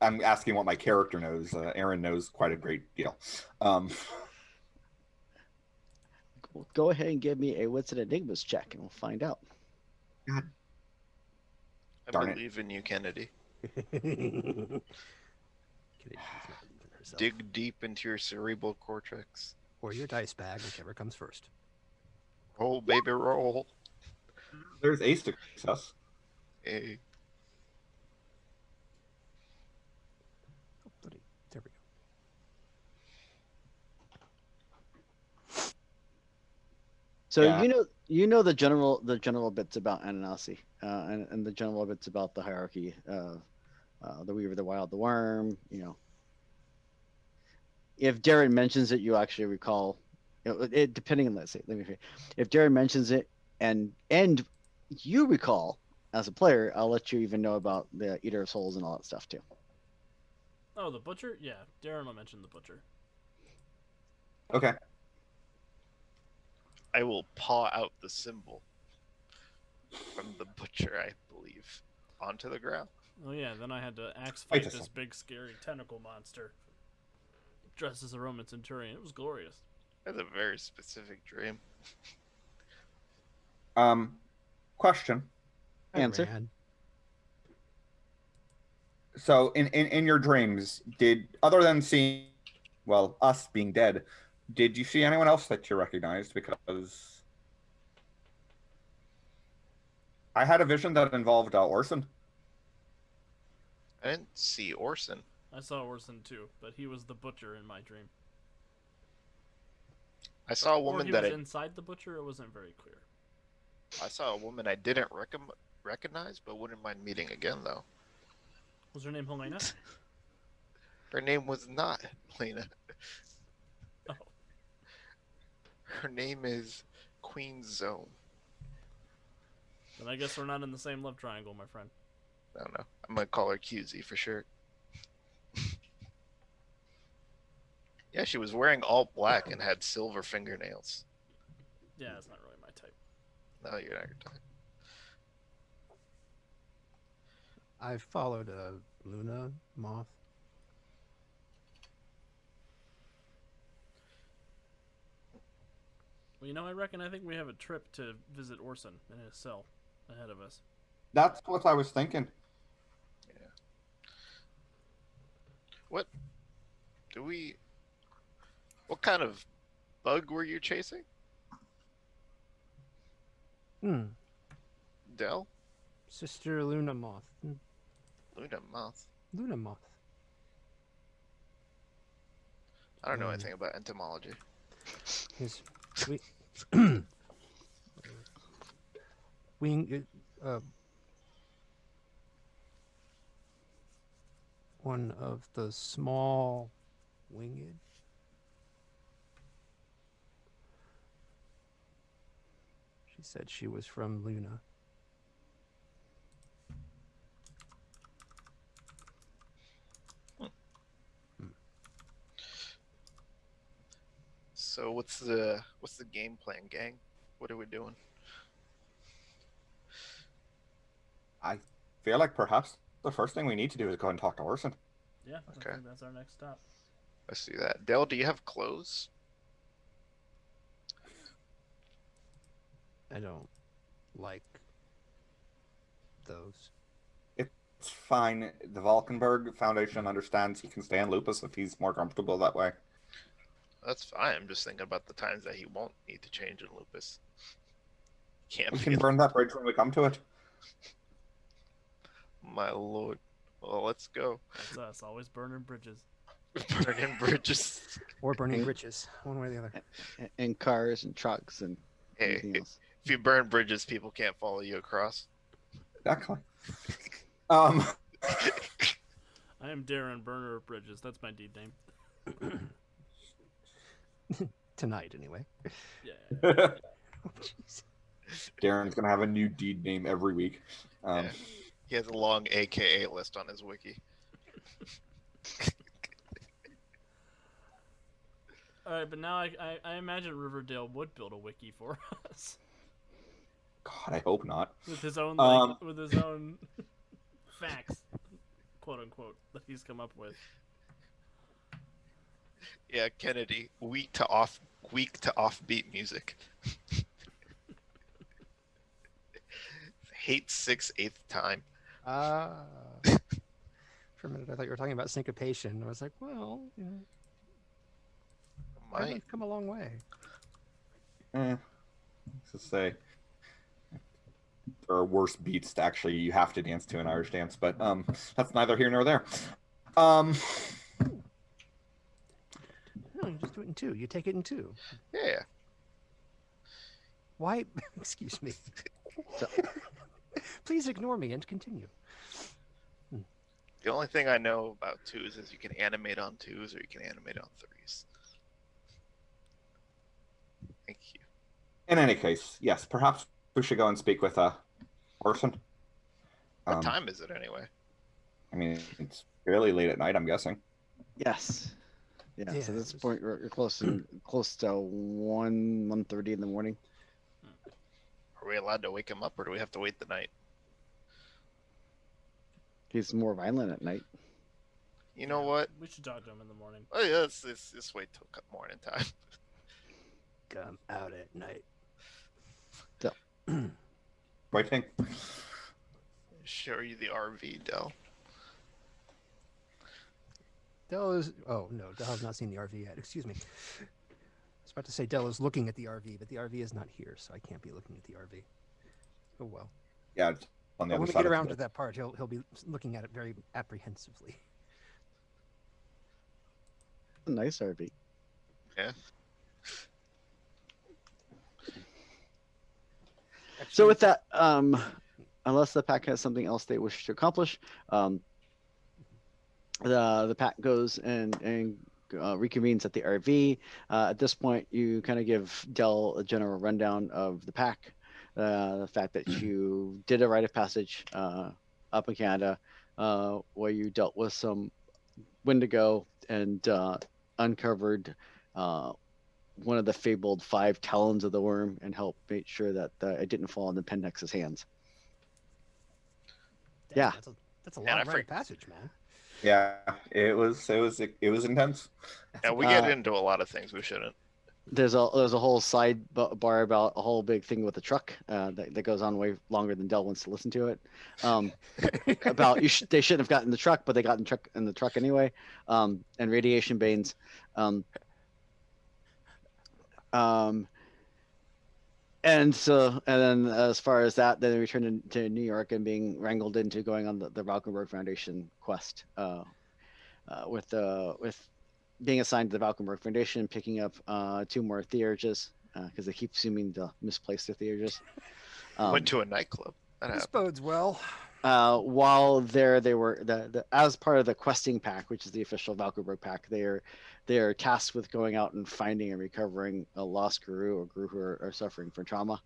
I'm asking what my character knows. Aaron knows quite a great deal. Um, Go ahead and give me a wits and enigmas check, and we'll find out. I darn it. believe in you, Kennedy. Kidding, she's not believing herself. Dig deep into your cerebral cortex. Or your dice bag, whichever comes first. Roll, baby, roll. there's a success. Hey. Oh, bloody, there we go. So Yeah. you know the general bits about Ananasi, and the general bits about the hierarchy, the Weaver, the Wild, the Worm. You know, if Darren mentions it, you actually recall. It depending on, let's say, if Darren mentions it and you recall as a player, I'll let you even know about the Eater of Souls and all that stuff too. Oh, the butcher? Yeah, Darren will mention the butcher. Okay. I will paw out the symbol from the butcher, I believe, onto the ground. Oh yeah, then I had to axe Wait fight a this second. big scary tentacle monster dressed as a Roman centurion. It was glorious. That's a very specific dream. Question. I Answer. ran. So, in your dreams, other than seeing, well, us being dead, did you see anyone else that you recognized? Because I had a vision that involved Orson. I didn't see Orson. I saw Orson too, but he was the butcher in my dream. I saw a Or woman he that was I inside the butcher. It wasn't very clear. saw a woman I didn't recognize, but wouldn't mind meeting again though. Was her name Helena? Her name was not Lena. Oh. Her name is Queen Zone. Then I guess we're not in the same love triangle, my friend. I don't know. I'm gonna call her QZ for sure. Yeah, she was wearing all black and had silver fingernails. Yeah, it's not really my type. No, you're not your type. I followed a Luna moth. Well, I think we have a trip to visit Orson in his cell ahead of us. That's what I was thinking. What kind of bug were you chasing, Hmm. Dell? Sister Luna Moth. Luna Moth. Luna Moth. I don't know Um, anything about entomology. His we wing one of the small winged. She said she was from Luna. So what's the game plan, gang? What are we doing? I feel like perhaps the first thing we need to do is go and talk to Orson. Yeah, Okay. I think that's our next stop. Let's do that. Dell, do you have clothes? I don't like those. It's fine. The Valkenburg Foundation understands he can stay in Lupus if he's more comfortable that way. That's fine. I'm just thinking about the times that he won't need to change in Lupus. Can't We be can burn that bridge when we come to it. My lord. Well, let's go. That's us, always burning bridges. Burning bridges. Or burning bridges, one way or the other. And cars and trucks and Hey, everything else. if you burn bridges, people can't follow you across. Exactly. I am Darren, burner of bridges. That's my deed name. Tonight, anyway. Yeah. Oh, jeez. Darren's gonna have a new deed name every week. Yeah. He has a long AKA list on his wiki. All right, but now I imagine Riverdale would build a wiki for us God, I hope not. with his own with his own facts, quote unquote, that he's come up with. Yeah, Kennedy, weak to offbeat music. Hate 6/8 time. For a minute, I thought you were talking about syncopation. I was like, well, you know, Might. I've come a long way. To say there are worse beats to actually you have to dance to an Irish dance, but that's neither here nor there. No, you just do it in two. You take it in two. Yeah. Why? Excuse me. So- Please ignore me and continue. The only thing I know about twos is you can animate on twos or you can animate on threes. Thank you. In any case, yes, perhaps we should go and speak with Orson. What time is it anyway? I mean, it's fairly late at night, I'm guessing. Yes. Yeah. Yeah, So at this it's- point, you're close to 1:30 in the morning. Are we allowed to wake him up or do we have to wait the night? He's more violent at night. You know what? We should talk to him in the morning. Oh yeah, let's wait till morning time. Come out at night. Waiting. Show you the RV, Dell. Dell is. Oh no, Dell has not seen the RV yet. Excuse me. I was about to say Dell is looking at the RV, but the RV is not here, so I can't be looking at the RV. Oh well. Yeah, it's on the But other when we side get of around the- to that part, he'll be looking at it very apprehensively. A nice RV. Yeah. So with that, unless the pack has something else they wish to accomplish, the pack goes and reconvenes at the RV. At this point, you kind of give Dell a general rundown of the pack, the fact that you did a rite of passage up in Canada, where you dealt with some Wendigo and uncovered one of the fabled 5 talons of the worm and helped make sure that it didn't fall into Pendex's hands. Yeah. That's a Man, long I rite of passage, man. Yeah, it was intense. Yeah, we get into a lot of things we shouldn't. There's a whole side bar about a whole big thing with the truck that goes on way longer than Dell wants to listen to it. About they shouldn't have gotten the truck, but they got in the truck anyway. And radiation banes. And so, and then as far as that, then they returned to New York and being wrangled into going on the Valkenburg Foundation quest, with being assigned to the Valkenburg Foundation, picking up 2 more theurges because they keep seeming to misplace their theurges. Went to a nightclub. That This happened. bodes well. While there, they were as part of the questing pack, which is the official Valkenburg pack. They are tasked with going out and finding and recovering a lost guru or guru who are suffering from trauma,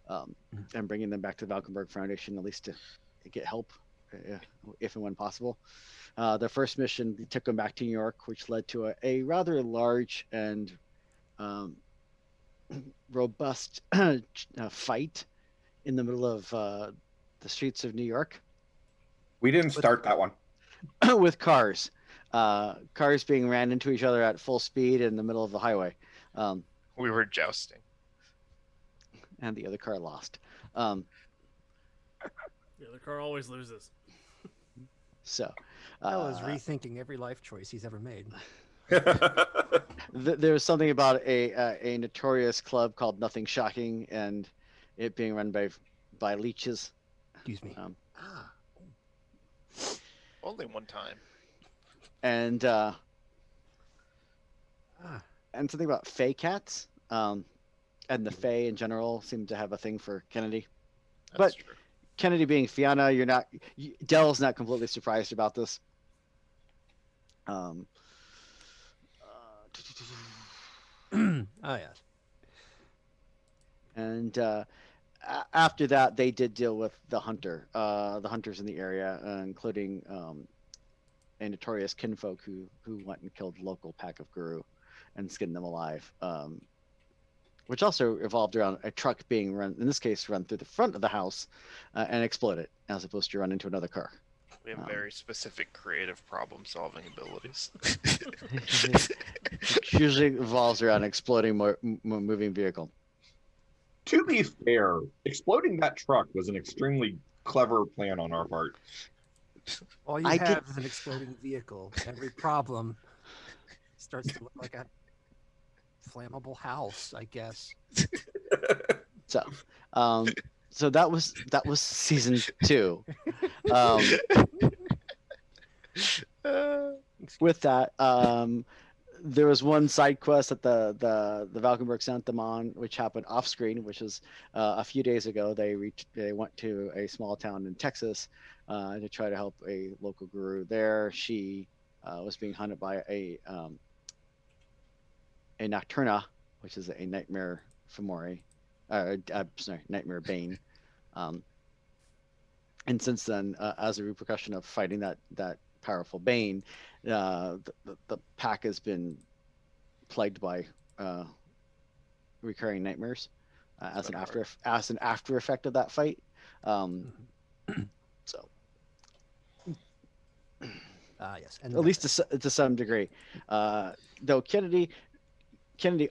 and bringing them back to the Valkenburg Foundation at least to get help, if and when possible. Their first mission took them back to New York, which led to a rather large and robust fight in the middle of the streets of New York We didn't start that one. with cars. Cars being ran into each other at full speed in the middle of the highway. We were jousting. And the other car lost. Yeah, the car always loses. So Ella's rethinking every life choice he's ever made. there was something about a notorious club called Nothing Shocking, and it being run by leeches. Excuse me. Only one time. And something about Fey cats. And the Fey in general seem to have a thing for Kennedy. That's But true. Kennedy being Fiona, Dell's not completely surprised about this. Yes. And after that, they did deal with the hunters in the area, including a notorious kinfolk who went and killed a local pack of guru and skinned them alive. Which also evolved around a truck being run, in this case, run through the front of the house and exploded, as opposed to run into another car. We have very specific creative problem-solving abilities. Which usually revolves around exploding moving vehicle. To be fair, exploding that truck was an extremely clever plan on our part. All you have is an exploding vehicle. Every problem starts to look like a flammable house, I guess. So that was season 2. With that, there was one side quest that the Valkenburg sent them on, which happened off screen, which is a few days ago. They went to a small town in Texas to try to help a local guru there. She was being hunted by a Nocturna, which is a nightmare Fomori, nightmare Bane. And since then, as a repercussion of fighting that powerful Bane, the pack has been plagued by recurring nightmares as an after effect of that fight. So, yes, and at least to some degree, though Kennedy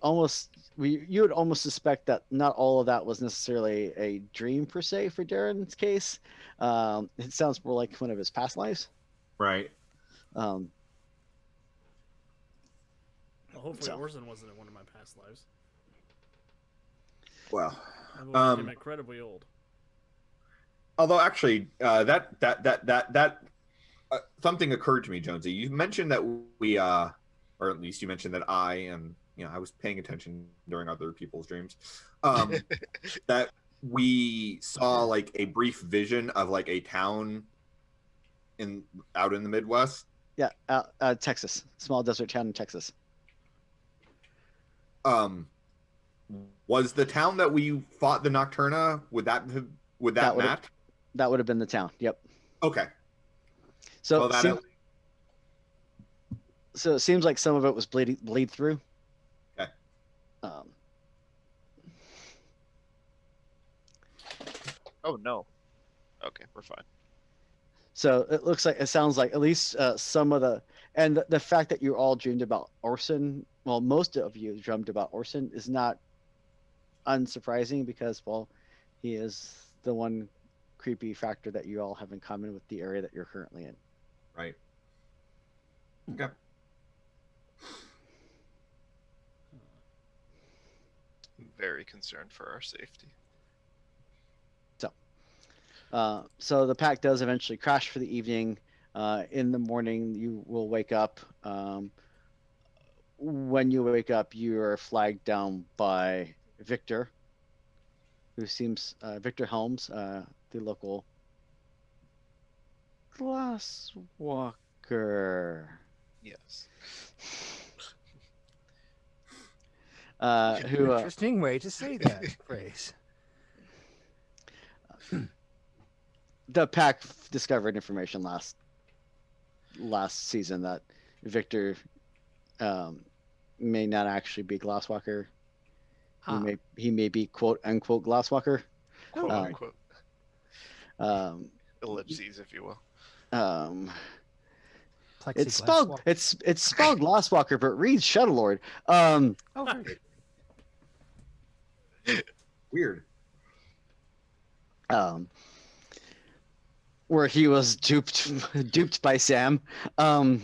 almost you would almost suspect that not all of that was necessarily a dream per se for Darren's case. It sounds more like one of his past lives. Right. Well, hopefully Orson wasn't in one of my past lives. Well, I will make him incredibly old. although actually, that something occurred to me, Jonesy. You mentioned that we, or at least you mentioned that I am. I was paying attention during other people's dreams. That we saw like a brief vision of like a town out in the Midwest. Yeah, Texas, small desert town in Texas. Was the town that we fought the Nocturna? Would that match? That would have been the town. Yep. Okay. So Well, so it seems like some of it was bleed through. Okay. Oh no. Okay, we're fine. So it sounds like at least some of the fact that you all dreamed about Orson, well, most of you dreamed about Orson, is not unsurprising because, well, he is the one creepy factor that you all have in common with the area that you're currently in. Right. Okay. Very concerned for our safety. So the pack does eventually crash for the evening. In the morning, you will wake up. When you wake up, you are flagged down by Victor, who seems Victor Helms, the local glass walker. Yes. Who Interesting way to say that phrase. the pack discovered information last season that Victor may not actually be Glasswalker. Ah. He may be quote unquote Glasswalker. Quote Um, unquote. Um, Ellipses, if you will. It's Plexiglass spelled wall. it's spelled Glasswalker, but reads Shuttlelord. Oh, very good. Weird. Where he was duped by Sam, to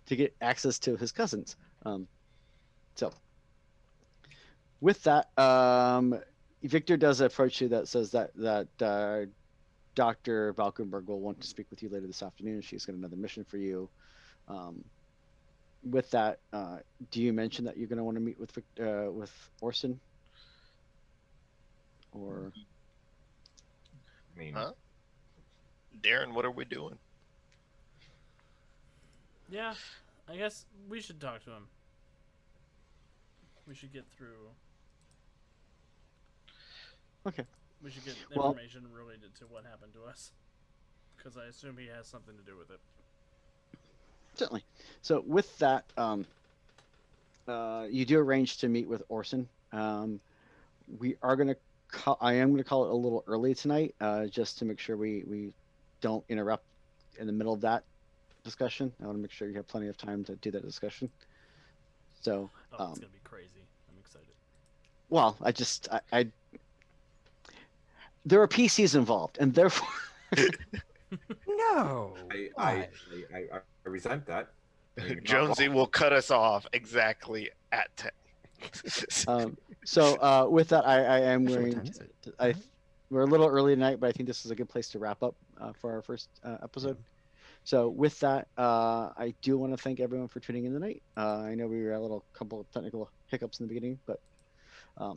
get access to his cousins. So with that, Victor does approach you that says that Dr. Valkenburg will want to speak with you later this afternoon. She's got another mission for you. With that, do you mention that you're going to want to meet with Orson? Or I mean, Huh? Darren, what are we doing? Yeah, I guess we should talk to him. We should get through. okay, We should get Well- information related to what happened to us, because I assume he has something to do with it. certainly. So with that, you do arrange to meet with Orson. We are going to. I am going to call it a little early tonight, just to make sure we don't interrupt in the middle of that discussion. I want to make sure you have plenty of time to do that discussion. So, Oh, it's gonna be crazy. I'm excited. well, I there are PCs involved, and therefore, No. I resent that. I mean, not Jonesy wrong. will cut us off exactly at 10. so with that, I am Actually, what going. time is it? We're a little early tonight, but I think this is a good place to wrap up for our first episode. So with that, I do want to thank everyone for tuning in tonight. I know we were a couple of technical hiccups in the beginning, but a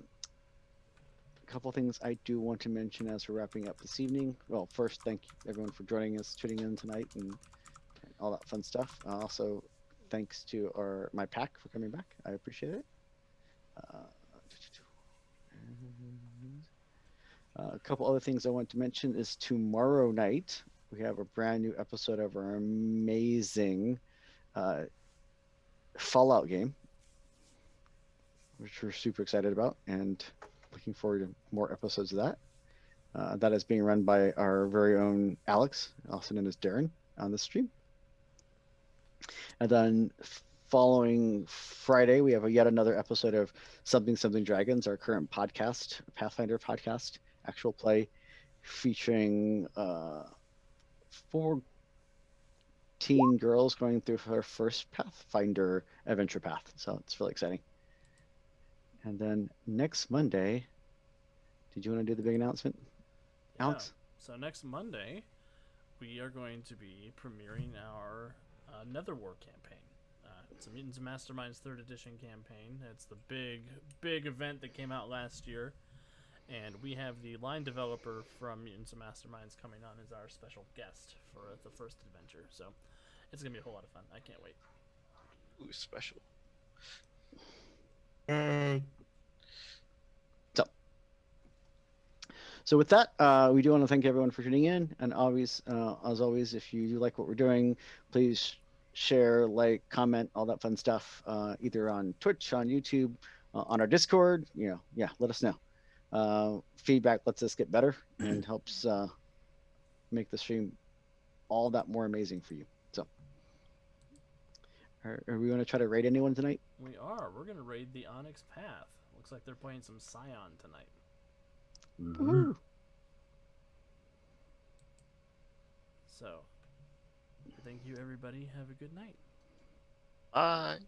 couple of things I do want to mention as we're wrapping up this evening. Well, first, thank everyone for joining us, tuning in tonight, and all that fun stuff. Also, thanks to my pack for coming back. I appreciate it. A couple other things I want to mention is tomorrow night we have a brand new episode of our amazing Fallout game, which we're super excited about and looking forward to more episodes of that. That is being run by our very own Alex, also known as Darren, on the stream. And then following Friday, we have yet another episode of Something Dragons, our current podcast, Pathfinder podcast, actual play, featuring 4 teen girls going through her first Pathfinder adventure path. So it's really exciting. And then next Monday, did you want to do the big announcement, Alex? Yeah. So next Monday, we are going to be premiering our Nether War campaign. It's a Mutants and Masterminds 3rd edition campaign. It's the big event that came out last year. And we have the line developer from Mutants and Masterminds coming on as our special guest for the first adventure. So it's going to be a whole lot of fun. I can't wait. Ooh, special. So with that, we do want to thank everyone for tuning in. And always, as always, if you do like what we're doing, please share, like, comment, all that fun stuff, either on Twitch, on YouTube, on our Discord. Let us know. Feedback lets us get better and helps make the stream all that more amazing for you. So, are we going to try to raid anyone tonight? We are. We're going to raid the Onyx Path. Looks like they're playing some Scion tonight. Woo. So, thank you, everybody. Have a good night. Bye.